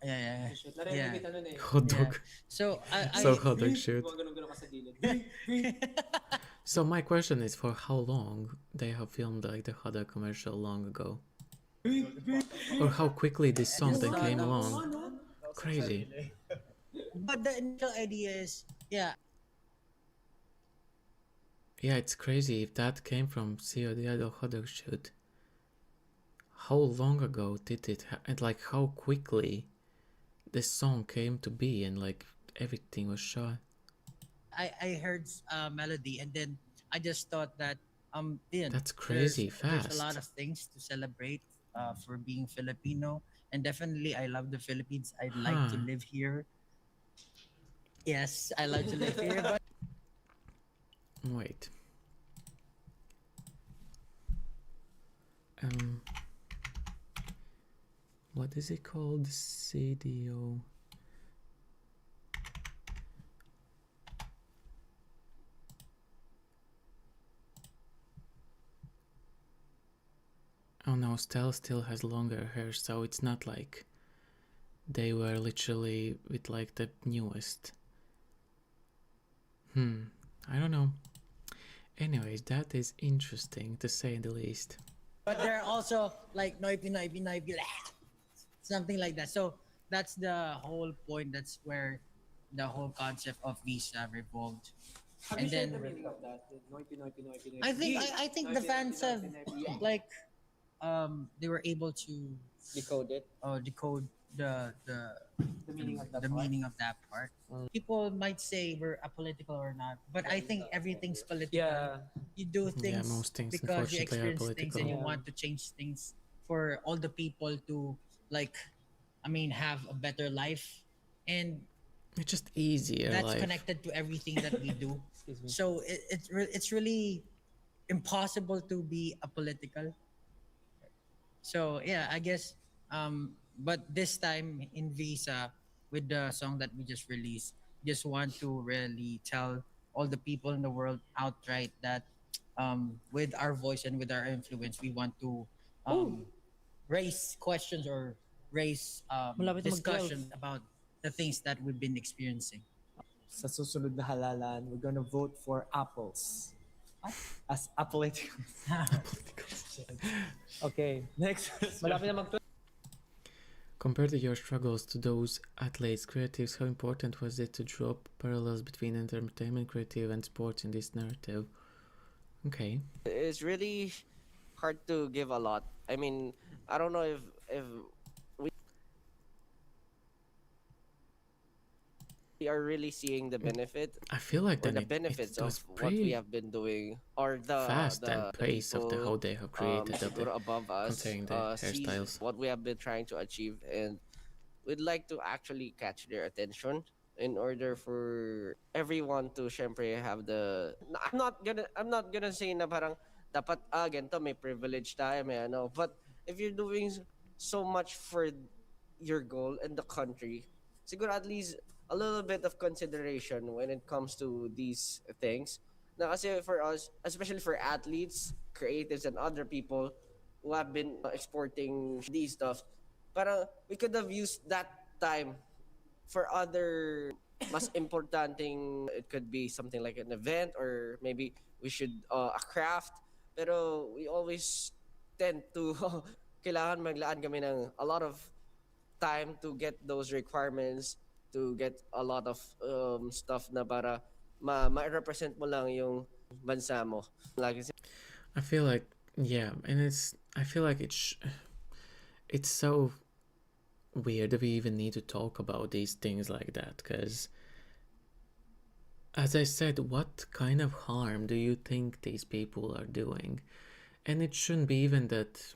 yeah, Shoot. yeah, Narinig yeah. kita nun eh. Hot Yeah. dog. So So hot dog shoot. Ganun-ganun ka sa gilid. So my question is, for how long they have filmed like the hot dog commercial long ago? Or how quickly this song then came along? Crazy. but the initial idea is, yeah, Yeah, it's crazy if that came from COD hot dog shoot. How long ago did it and like how quickly this song came to be and like everything was shot? I heard melody, and then I just thought that That's crazy there's a fast. lot of things to celebrate for being Filipino, and definitely I love the Philippines. I'd like to Huh. live here. Yes, I like to live here, but Wait. Um, what is it called? CDO. Oh no, Stella still has longer hair, so it's not like they were literally with like the newest. I don't know. Anyways, that is interesting to say the least. they're also like noipi, something like that. So that's the whole point. That's where the whole concept of visa revolved. Have And you shared then- the meaning of that? Noipy, noipy, noipy, noipy. I think the fans have like they were able to Decode it. decode the The meaning of that the part. meaning of that part. People might say we're apolitical or not, but I think everything's political. Yeah. You do things most things, because you unfortunately, are experience things and you political. want to change things for all the people to like, have a better life, and It's just easier. that's Like connected to everything that we do. Excuse me. So it's really impossible to be apolitical. So yeah, I guess. But this time in Visa, with the song that we just released, just want to really tell all the people in the world outright that with our voice and with our influence, we want to raise questions or raise Malapit na discussions about the things that we've been experiencing. Sa susunod na halalan, we're gonna vote for apples. As apolitical. Okay, next. Malapit na mag compared to your struggles to those athletes, creatives, how important was it to draw parallels between entertainment, creative, and sports in this narrative? Okay. It's really hard to give a lot. I mean, I don't know if we are really seeing the benefit I feel like or then the benefits it of was what we pretty have been doing, or the fast the, and the pace of the people, how they have created siguro above us comparing the see hairstyles. what we have been trying to achieve, and we'd like to actually catch their attention in order for everyone to syempre have the I'm not gonna say na parang dapat ganito may privilege tayo may ano, but if you're doing so much for your goal and the country, siguro at least a little bit of consideration when it comes to these things. Na kasi for us, especially for athletes, creatives, and other people who have been exporting these stuff, parang we could have used that time for other mas importanteng, it could be something like an event, or maybe we should a craft, pero we always tend to kailangan maglaan kami ng a lot of time to get those requirements, to get a lot of stuff na para ma-represent mo lang yung bansa mo. Lagi I feel like, yeah, and I feel like it's so weird that we even need to talk about these things like that, because as I said, what kind of harm do you think these people are doing? And it shouldn't be even that.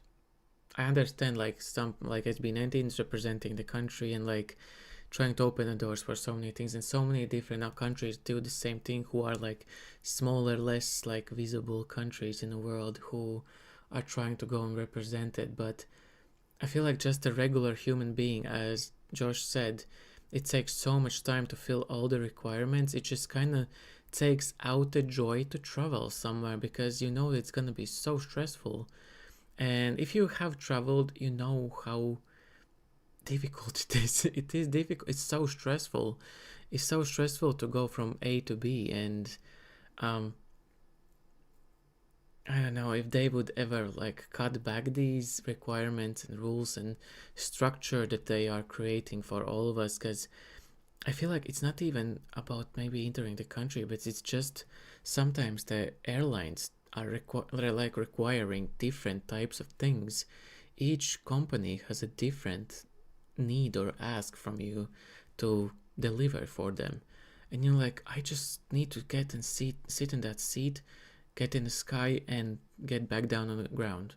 I understand, like, some, like, SB19 is representing the country and like trying to open the doors for so many things, and so many different countries do the same thing, who are like smaller, less like visible countries in the world, who are trying to go and represent it. But I feel like just a regular human being, as Josh said, it takes so much time to fill all the requirements. It just kind of takes out the joy to travel somewhere, because you know it's gonna be so stressful. And if you have traveled, you know how difficult it is. It is difficult. It's so stressful. It's so stressful to go from A to B. And I don't know if they would ever like cut back these requirements and rules and structure that they are creating for all of us, because I feel like it's not even about maybe entering the country, but it's just sometimes the airlines are like requiring different types of things. Each company has a different need or ask from you to deliver for them. And you're like, I just need to get and sit in that seat, get in the sky, and get back down on the ground.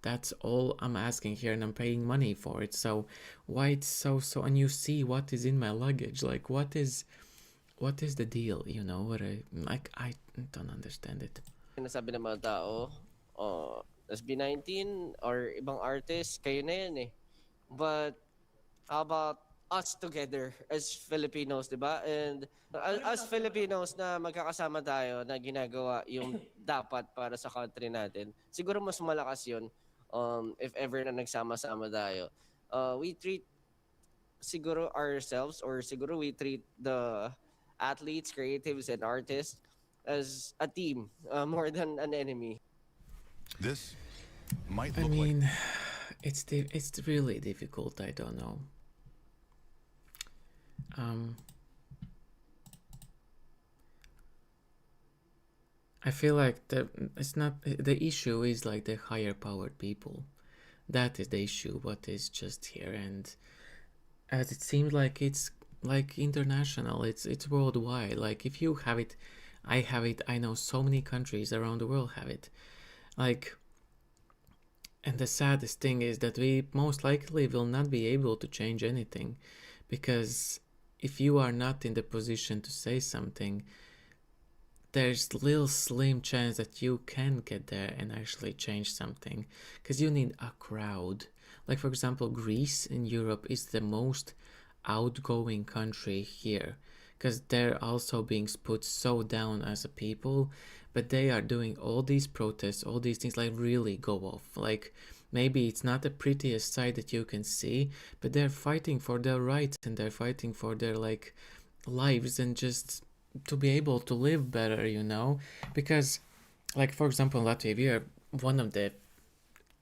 That's all I'm asking here, and I'm paying money for it. So why it's so, and you see what is in my luggage? Like, what is the deal? You know what I don't understand it. sinasabi ng mga tao, SB19 or ibang artist, kayo na yan eh. But how about us together as Filipinos, di ba? And as Filipinos na magkakasama tayo na ginagawa yung dapat para sa country natin, siguro mas malakas yun if ever na nagsama-sama tayo. We treat siguro ourselves, or siguro we treat the athletes, creatives, and artists as a team more than an enemy. This might I look like mean, it's really difficult. I don't know. I feel like it's not the issue is like the higher powered people. That is the issue. What is just here, and as it seems like it's like international. It's worldwide. Like if you have it, I have it. I know so many countries around the world have it. Like, and the saddest thing is that we most likely will not be able to change anything, because if you are not in the position to say something, there's little slim chance that you can get there and actually change something, because you need a crowd. Like for example, Greece in Europe is the most outgoing country here, because they're also being put so down as a people, but they are doing all these protests, all these things, like really go off. Like maybe it's not the prettiest sight that you can see, but they're fighting for their rights, and they're fighting for their like lives, and just to be able to live better, you know. Because like for example, in Latvia, we are one of the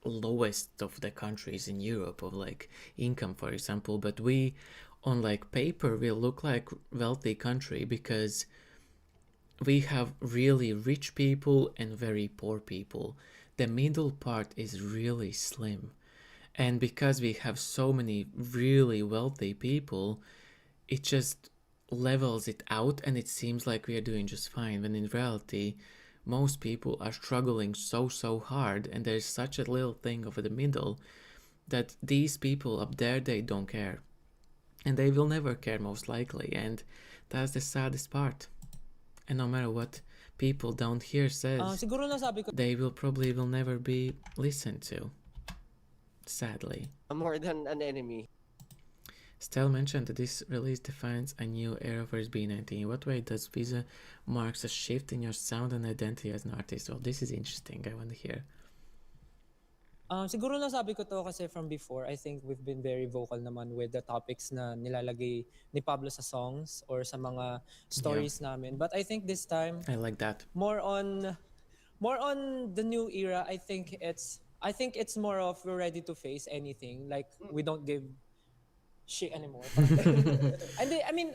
lowest of the countries in Europe of like income, for example, but we on like paper we look like wealthy country, because we have really rich people and very poor people. The middle part is really slim, and because we have so many really wealthy people, it just levels it out, and it seems like we are doing just fine, when in reality most people are struggling so hard, and there's such a little thing over the middle that these people up there, they don't care, and they will never care most likely, and that's the saddest part. And no matter what people down here says, Siguro nasabi ko they will never be listened to, sadly. More than an enemy. Stel mentioned that this release defines a new era for SB19. In what way does Visa marks a shift in your sound and identity as an artist? Well, this is interesting. I want to hear. siguro nasabi ko to kasi from before, I think we've been very vocal naman with the topics na nilalagay ni Pablo sa songs or sa mga stories namin. But I think this time, I like that. more on the new era. I think it's more of we're ready to face anything. Like we don't give shit anymore. Parang ganun. And I mean,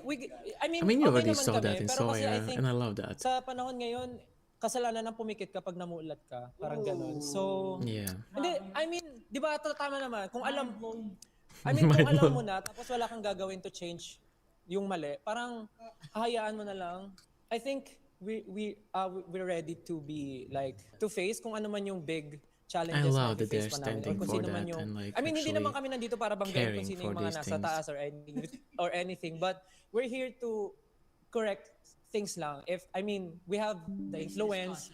I mean, you okay already naman saw that kami, in pero kasi I Sawyer, think and I love that. sa panahon ngayon, kasalanan ng pumikit kapag namulat ka. Parang ganun. So, Yeah. hindi, I mean, di ba, tama naman. Kung kung alam mo na, tapos wala kang gagawin to change yung mali, parang hahayaan mo na lang. I think we're ready to be like, to face kung ano man yung big I challenges na love that i-face they're pa namin. Or standing kung for sino man that yung, and like I mean, hindi naman actually kami nandito para banggain kung caring sino for yung mga these nasa things. taas or anything. But we're here to correct things lang. We have the influence,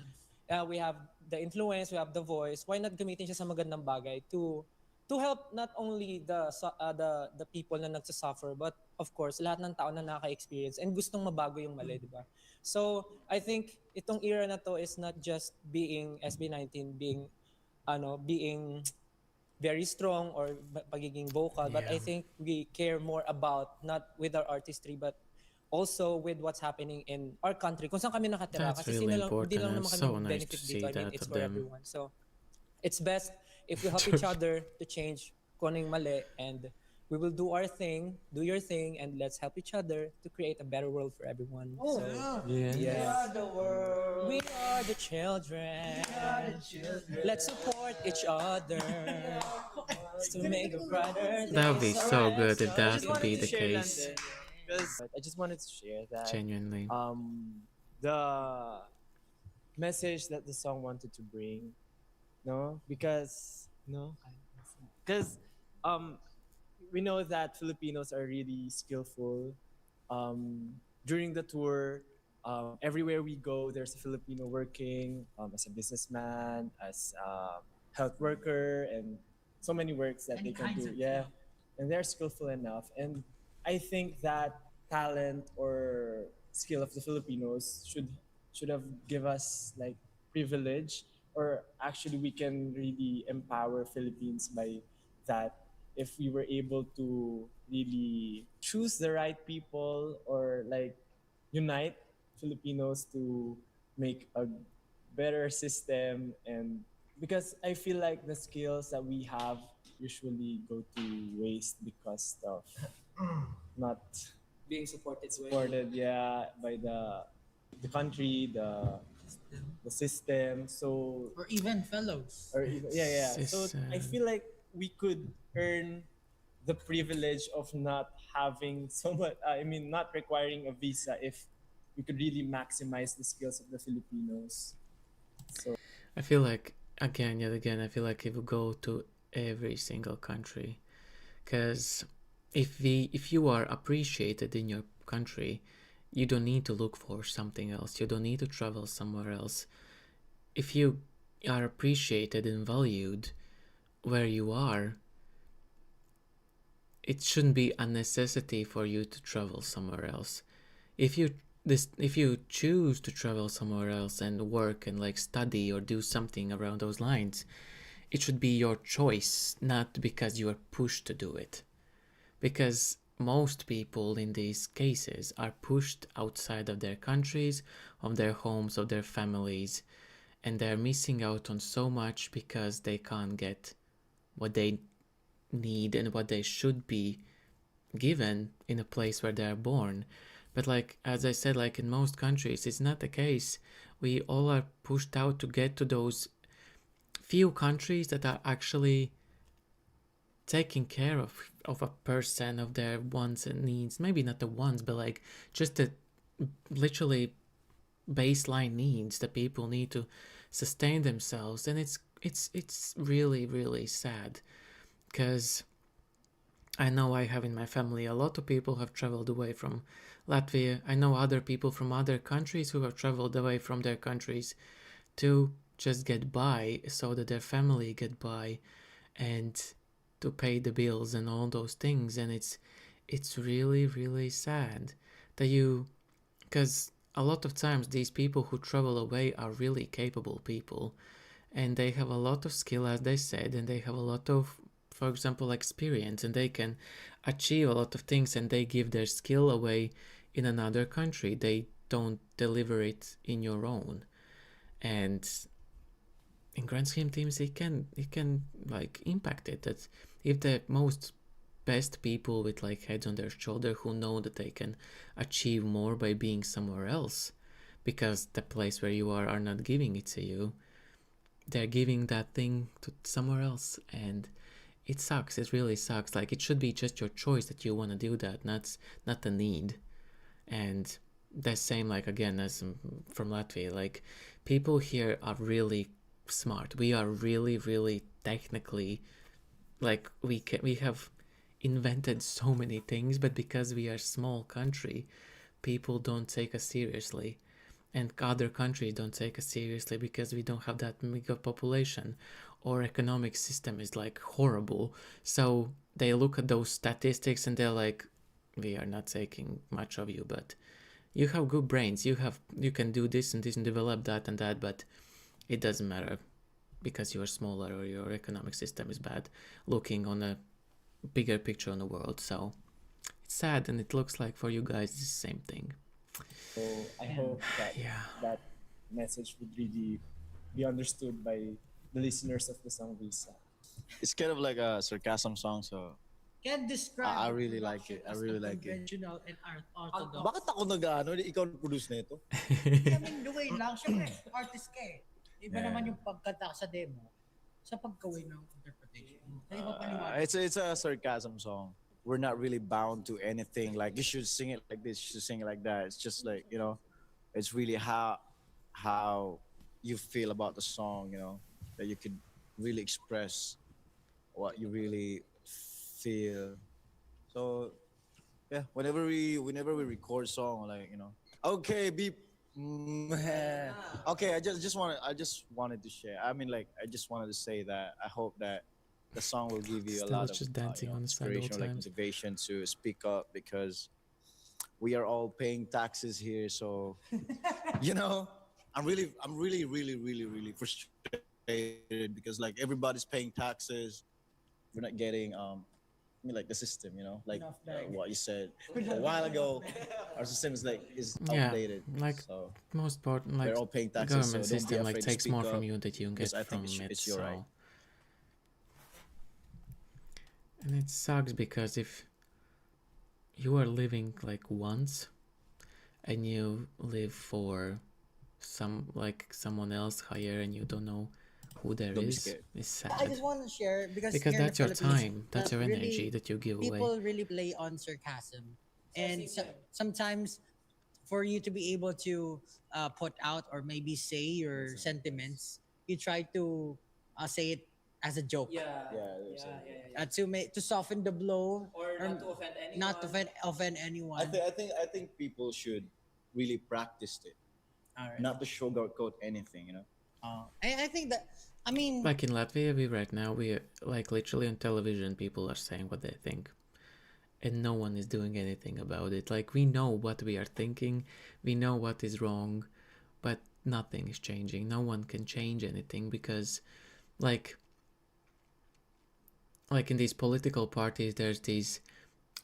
we have we have the voice. Why not gamitin siya sa magandang bagay to help not only the people na nagsasuffer, but of course lahat ng tao na nakaka-experience and gustong mabago yung mali, di ba? So I think itong era na to is not just being SB19 being very strong or pagiging vocal, but I Yeah. think we care more about not with our artistry but also with what's happening in our country, kung saan kami nakatira. That's Kasi really hindi important, lang and naman it's kami so nice to benefit dito. see that It's of for them. everyone. So it's best if we help each other to change kung ano yung mali, and we will do our thing, do your thing, and let's help each other to create a better world for everyone. So yes. We are the children. Let's support each other to make a brighter day. That would be so good if I that just would wanted be to the share case. London, because I just wanted to share that Genuinely. the message that the song wanted to bring, because we know that Filipinos are really skillful. During the tour, everywhere we go, there's a Filipino working as a businessman, as a health worker, and so many works that they can do. Yeah, and they're skillful enough. And I think that talent or skill of the Filipinos should have give us like privilege, or actually we can really empower Philippines by that, if we were able to really choose the right people, or like unite Filipinos to make a better system. And because I feel like the skills that we have usually go to waste because of not Being supported supported, yeah, by the country, the system. So Or even fellows. or even, yeah. So I System. feel like we could earn the privilege of not having so much. I mean, not requiring a visa if we could really maximize the skills of the Filipinos. So I feel like yet again, I feel like it will go to every single country, because if you are appreciated in your country, you don't need to look for something else. You don't need to travel somewhere else. If you are appreciated and valued where you are, it shouldn't be a necessity for you to travel somewhere else. If you choose to travel somewhere else and work and like study or do something around those lines, it should be your choice, not because you are pushed to do it. Because most people in these cases are pushed outside of their countries, of their homes, of their families, and they're missing out on so much because they can't get what they need and what they should be given in a place where they're born. But like as I said, like in most countries, it's not the case. We all are pushed out to get to those few countries that are actually taking care of a person, of their wants and needs. Maybe not the wants, but like just the literally baseline needs that people need to sustain themselves. And it's really, really sad, because I know I have in my family a lot of people have traveled away from Latvia. I know other people from other countries who have traveled away from their countries to just get by, so that their family get by and to pay the bills and all those things. And it's really, really sad that because a lot of times these people who travel away are really capable people, and they have a lot of skill, as they said, and they have a lot of, for example, experience, and they can achieve a lot of things, and they give their skill away in another country. They don't deliver it in your own. And in grand scheme teams, it can like impact it. That if the most best people with like heads on their shoulder who know that they can achieve more by being somewhere else, because the place where you are not giving it to you. They're giving that thing to somewhere else, and it sucks. It really sucks. Like, it should be just your choice that you want to do that, not the need. And the same, like, again, as from Latvia, like, people here are really smart. We are really, really technically, like, we have invented so many things, but because we are a small country, people don't take us seriously, and other countries don't take us seriously because we don't have that big of population. Our economic system is like horrible, so they look at those statistics and they're like, we are not taking much of you, but you have good brains, you can do this and this and develop that and that, but it doesn't matter because you are smaller or your economic system is bad, looking on a bigger picture on the world. So it's sad, and it looks like for you guys it's the same thing. So I hope that Yeah. that message would really be understood by the listeners of the song Visa. It's kind of like a sarcasm song, so Can describe I the really like production it. I as really like it. unconventional and orthodox. Bakit ako nag-ano? Ikaw nag-produce na ito? I mean, the way lang, syempre, artist ka eh. Iba Yeah. naman yung pagkanta sa demo sa pagkawin ng interpretation. Kaya iba paliwanag. It's a sarcasm song. We're not really bound to anything. Like, you should sing it like this, you should sing it like that. It's just like, it's really how you feel about the song, that you could really express what you really feel. So yeah, whenever we record song, like, okay, beep. Okay, I just wanted to share. I mean, like, I just wanted to say that I hope that the song will give you a Still lot of just dancing on the side all inspiration, the like time. motivation to speak up, because we are all paying taxes here. So I'm really really frustrated because, like, everybody's paying taxes. We're not getting like the system, like what you said a while ago. Our system is Yeah, outdated. like So most part, like we're all paying the taxes, so government don't be system like afraid to takes speak more from up, you than you get because I from think it. it's your So, right. and it sucks because if you are living like once and you live for someone else higher and you don't know who there Don't be is, scared. it's I sad just want to share because because here in that's the your Philippines, time, that's that your really energy that you give away. people really play on sarcasm, and sometimes for you to be able to put out or maybe say your sentiments, you try to say it as a joke. To soften the blow Or not to offend anyone. not to offend anyone. I think people should really practice it, Alright. not to sugarcoat anything. I think that, I mean, Like in Latvia, right now we like literally on television, people are saying what they think, and no one is doing anything about it. Like, we know what we are thinking, we know what is wrong, but nothing is changing. No one can change anything because, like in these political parties, there's these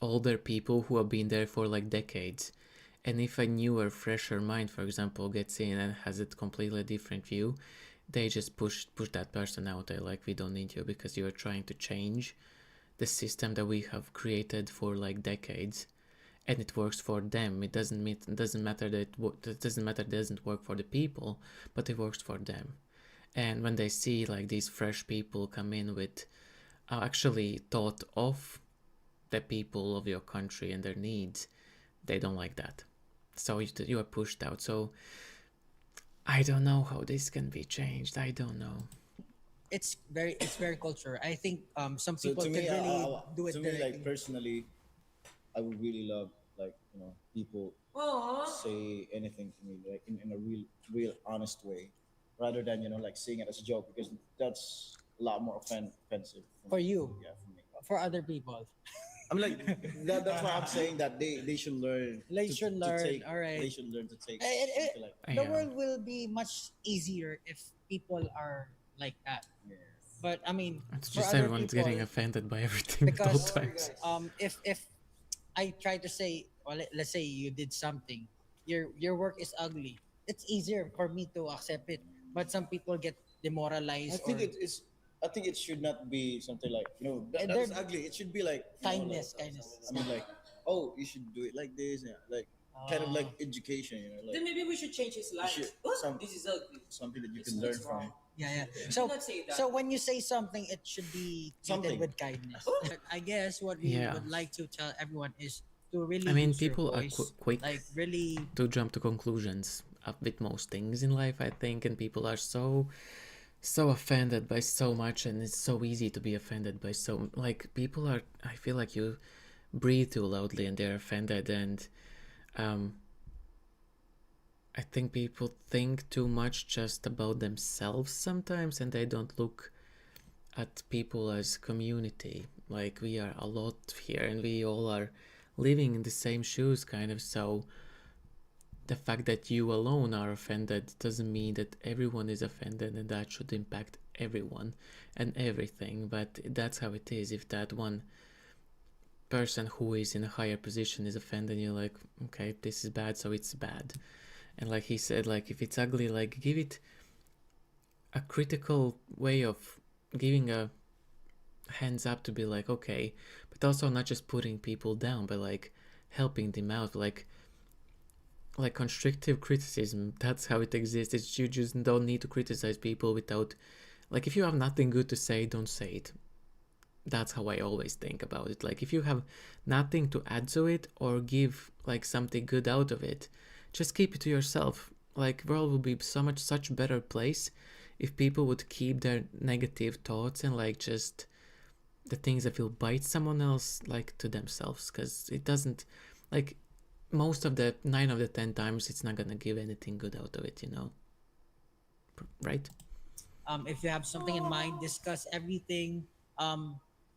older people who have been there for like decades, and if a newer, fresher mind, for example, gets in and has a completely different view, they just push that person out there, like, we don't need you because you're trying to change the system that we have created for like decades, and it works for them. It doesn't matter that it doesn't work for the people, but it works for them. And when they see like these fresh people come in with actually thought of the people of your country and their needs, they don't like that. So you are pushed out. So I don't know how this can be changed. I don't know. it's very cultural. I think some So people to could me, really do it to me, like, directly. personally, I would really love, like, people say anything to me, like, in a real honest way, rather than like saying it as a joke, because that's a lot more offensive For you. Yeah, for me. For other people. I'm like that's why I'm saying that they should learn. They should learn, Take, alright. They should learn to take. It- Like, the Yeah. world will be much easier if people are like that. But I mean, It's for just other everyone's people, getting offended by everything at all because times. if I try to say, well, let's say you did something, your work is ugly. It's easier for me to accept it, but some people get demoralized. I think or, it's I think it should not be something like And that is they're- ugly. It should be like kindness, kindness. I mean, like, oh, you should do it like this, and like kind of like education, Then like maybe we should change his line. should- What? some- This is ugly. something that you It's- can learn it's wrong. from. Yeah. You So cannot say that. so when you say something, it should be treated Something. with kindness. But I guess what we Yeah. would like to tell everyone is to really I mean, use your people are voice, quick like really. to jump to conclusions with most things in life, I think, and people are so offended by so much, and it's so easy to be offended by so, like, people are, I feel like you breathe too loudly and they're offended, and I think people think too much just about themselves sometimes, and they don't look at people as community. Like, we are a lot here and we all are living in the same shoes, kind of. So the fact that you alone are offended doesn't mean that everyone is offended, and that should impact everyone and everything. But that's how it is. If that one person who is in a higher position is offended, you're like, okay, this is bad, so it's bad. And like he said, like, if it's ugly, like, give it a critical way of giving a hands up to be like, okay, but also not just putting people down, but like helping them out, like constructive criticism. That's how it exists. It's, you just don't need to criticize people without, like, if you have nothing good to say, don't say it. That's how I always think about it. Like, if you have nothing to add to it or give like something good out of it, just keep it to yourself. Like, world will be such better place if people would keep their negative thoughts and like just the things that will bite someone else, like, to themselves, because it doesn't, like, most of the 9 of the 10 times it's not gonna give anything good out of it, right? If you have something in mind, discuss everything.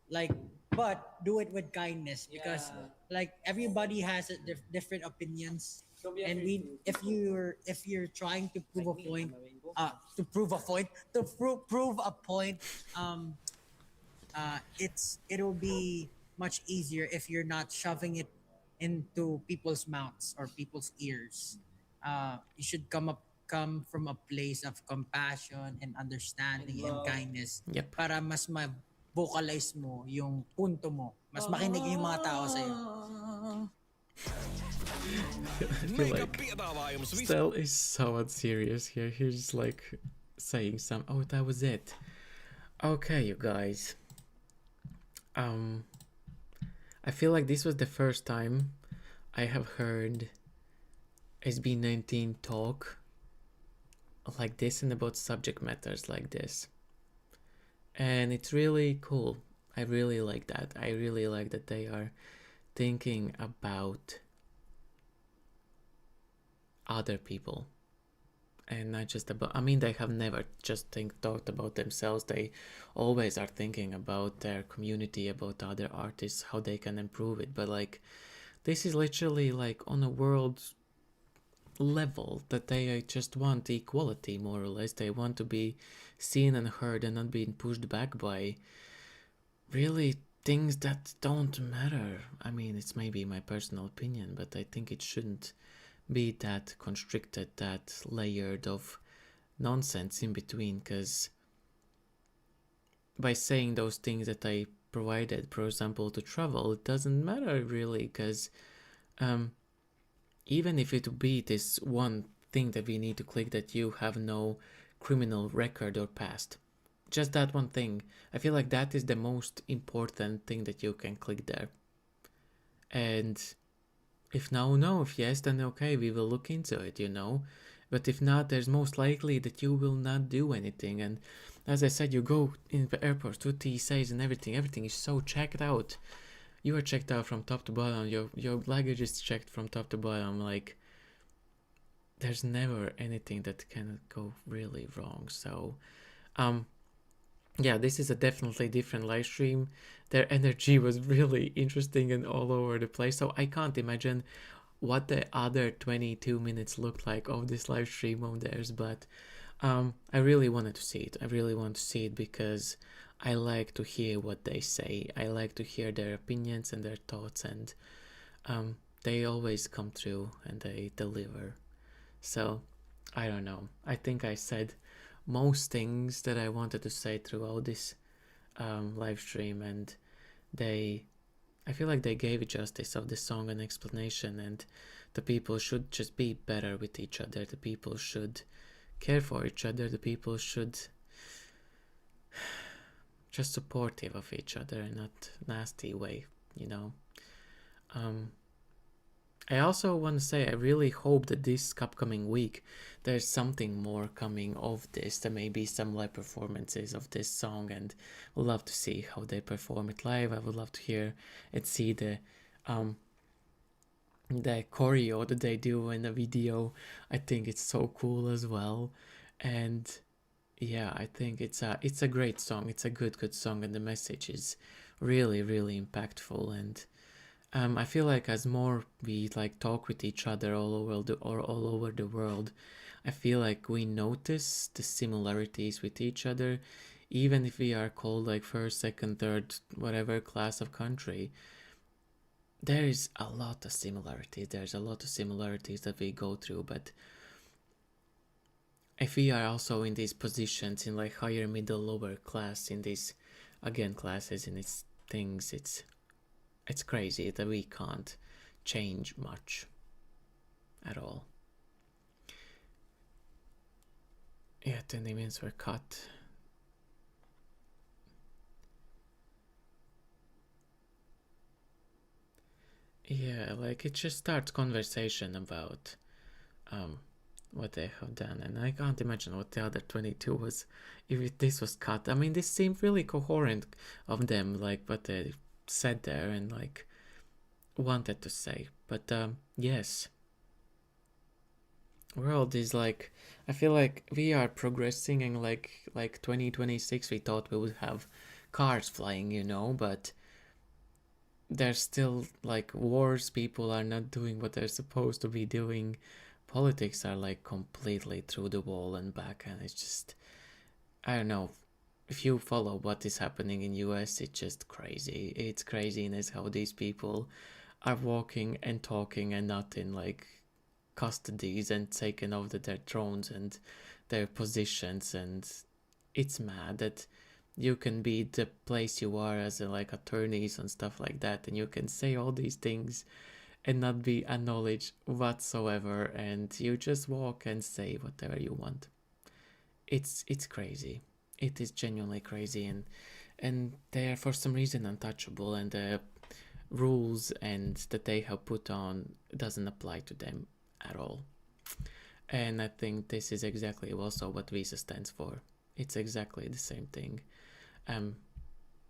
Like, but do it with kindness, because Yeah. like everybody has a different opinions, Don't be and afraid if you're trying to prove a point, to prove a point, it'll be much easier if you're not shoving it into people's mouths or people's ears. You should come from a place of compassion and understanding and kindness, Yep. para mas ma-vocalize mo yung punto mo. Mas makinig yung mga tao sa'yo. I feel like Stel is so unserious here. He's just like saying some, oh, that was it. Okay, you guys. I feel like this was the first time I have heard SB19 talk like this and about subject matters like this. And it's really cool. I really like that. I really like that they are thinking about other people and not just about, I mean, they have never just thought about themselves. They always are thinking about their community, about other artists, how they can improve it. But like, this is literally like on a world level, that they just want equality, more or less. They want to be seen and heard and not being pushed back by really things that don't matter. I mean, it's maybe my personal opinion, but I think it shouldn't be that constricted, that layered of nonsense in between, because by saying those things that I provided, for example, to travel, it doesn't matter really, because even if it would be this one thing that we need to click, that you have no criminal record or past, just that one thing, I feel like that is the most important thing that you can click there. And if no, if yes, then okay, we will look into it, But if not, there's most likely that you will not do anything. And as I said, you go in the airports to TSAs and everything is so checked out. You are checked out from top to bottom. Your luggage is checked from top to bottom. Like, there's never anything that can go really wrong. So, yeah, this is a definitely different live stream. Their energy was really interesting and all over the place. So I can't imagine what the other 22 minutes looked like of this live stream of theirs. But I really wanted to see it. I really want to see it because I like to hear what they say. I like to hear their opinions and their thoughts. And they always come through and they deliver. So, I don't know. I think I said most things that I wanted to say throughout this live stream, and I feel like they gave justice of the song and explanation, and the people should just be better with each other. The people should care for each other. The people should just supportive of each other and not nasty way, you know. I also want to say I really hope that this upcoming week there's something more coming of this. There may be some live performances of this song, and would love to see how they perform it live. I would love to hear and see the choreo that they do in the video. I think it's so cool as well, and yeah, I think it's a great song. It's a good song, and the message is really impactful. And I feel like as more we like talk with each other all over the world, I feel like we notice the similarities with each other, even if we are called like first, second, third, whatever class of country. There is a lot of similarities. There's a lot of similarities that we go through, but if we are also in these positions in like higher, middle, lower class, in these again classes, in these things, it's crazy that we can't change much at all. Yeah, 20 minutes were cut. Yeah, like it just starts conversation about what they have done, and I can't imagine what the other 22 was if this was cut. I mean, this seemed really coherent of them, like what they said there and like wanted to say. But yes, world is like, I feel like we are progressing, and like 2026 we thought we would have cars flying, you know, but there's still like wars. People are not doing what they're supposed to be doing. Politics are like completely through the wall and back, and it's just, I don't know, if you follow what is happening in US, it's just crazy. It's craziness how these people are walking and talking and not in like custodies and taken over their thrones and their positions, and it's mad that you can be the place you are as like attorneys and stuff like that, and you can say all these things and not be acknowledged whatsoever, and you just walk and say whatever you want. It's crazy. It is genuinely crazy, and they are for some reason untouchable, and the rules and that they have put on doesn't apply to them at all. And I think this is exactly also what Visa stands for. It's exactly the same thing.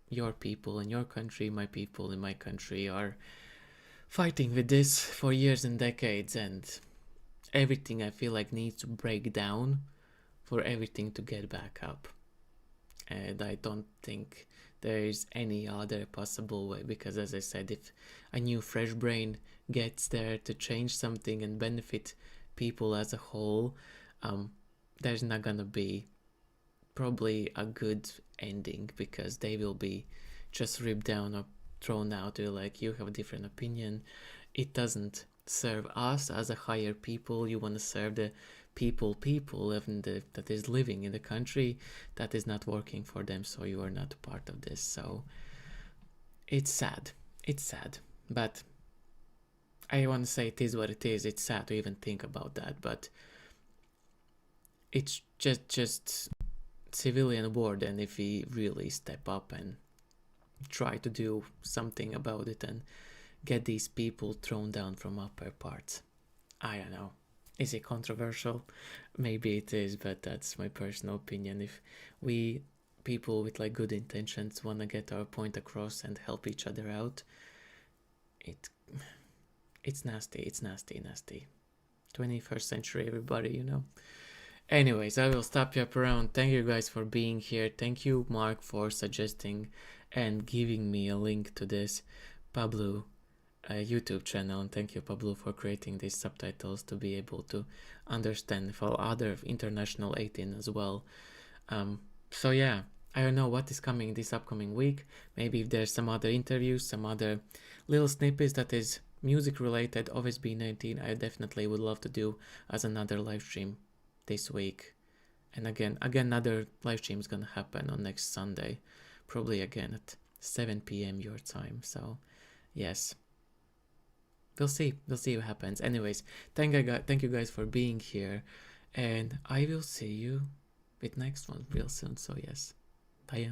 Your people in your country, my people in my country are fighting with this for years and decades, and everything I feel like needs to break down for everything to get back up. And I don't think there is any other possible way, because as I said, if a new fresh brain gets there to change something and benefit people as a whole, there's not gonna be probably a good ending, because they will be just ripped down or thrown out. You're like, you have a different opinion, it doesn't serve us as a higher people. You want to serve the people even that is living in the country. That is not working for them, so you are not a part of this. So it's sad, but I want to say it is what it is. It's sad to even think about that, but it's just civilian war then, if we really step up and try to do something about it and get these people thrown down from upper parts. I don't know. Is it controversial? Maybe it is, but that's my personal opinion. If we people with like good intentions want to get our point across and help each other out, it's nasty. 21st century, everybody, you know. Anyways, I will stop you up around. Thank you guys for being here. Thank you, Mark, for suggesting and giving me a link to this Pablo YouTube channel, and thank you, Pablo, for creating these subtitles to be able to understand for other international 18 as well. So yeah, I don't know what is coming this upcoming week. Maybe if there's some other interviews, some other little snippets that is music related of SB19, I definitely would love to do as another live stream this week. And again, another live stream is gonna happen on next Sunday, probably again at 7 p.m. your time. So, yes, we'll see what happens. Anyways, thank you guys for being here, and I will see you with next one real soon. So yes, bye.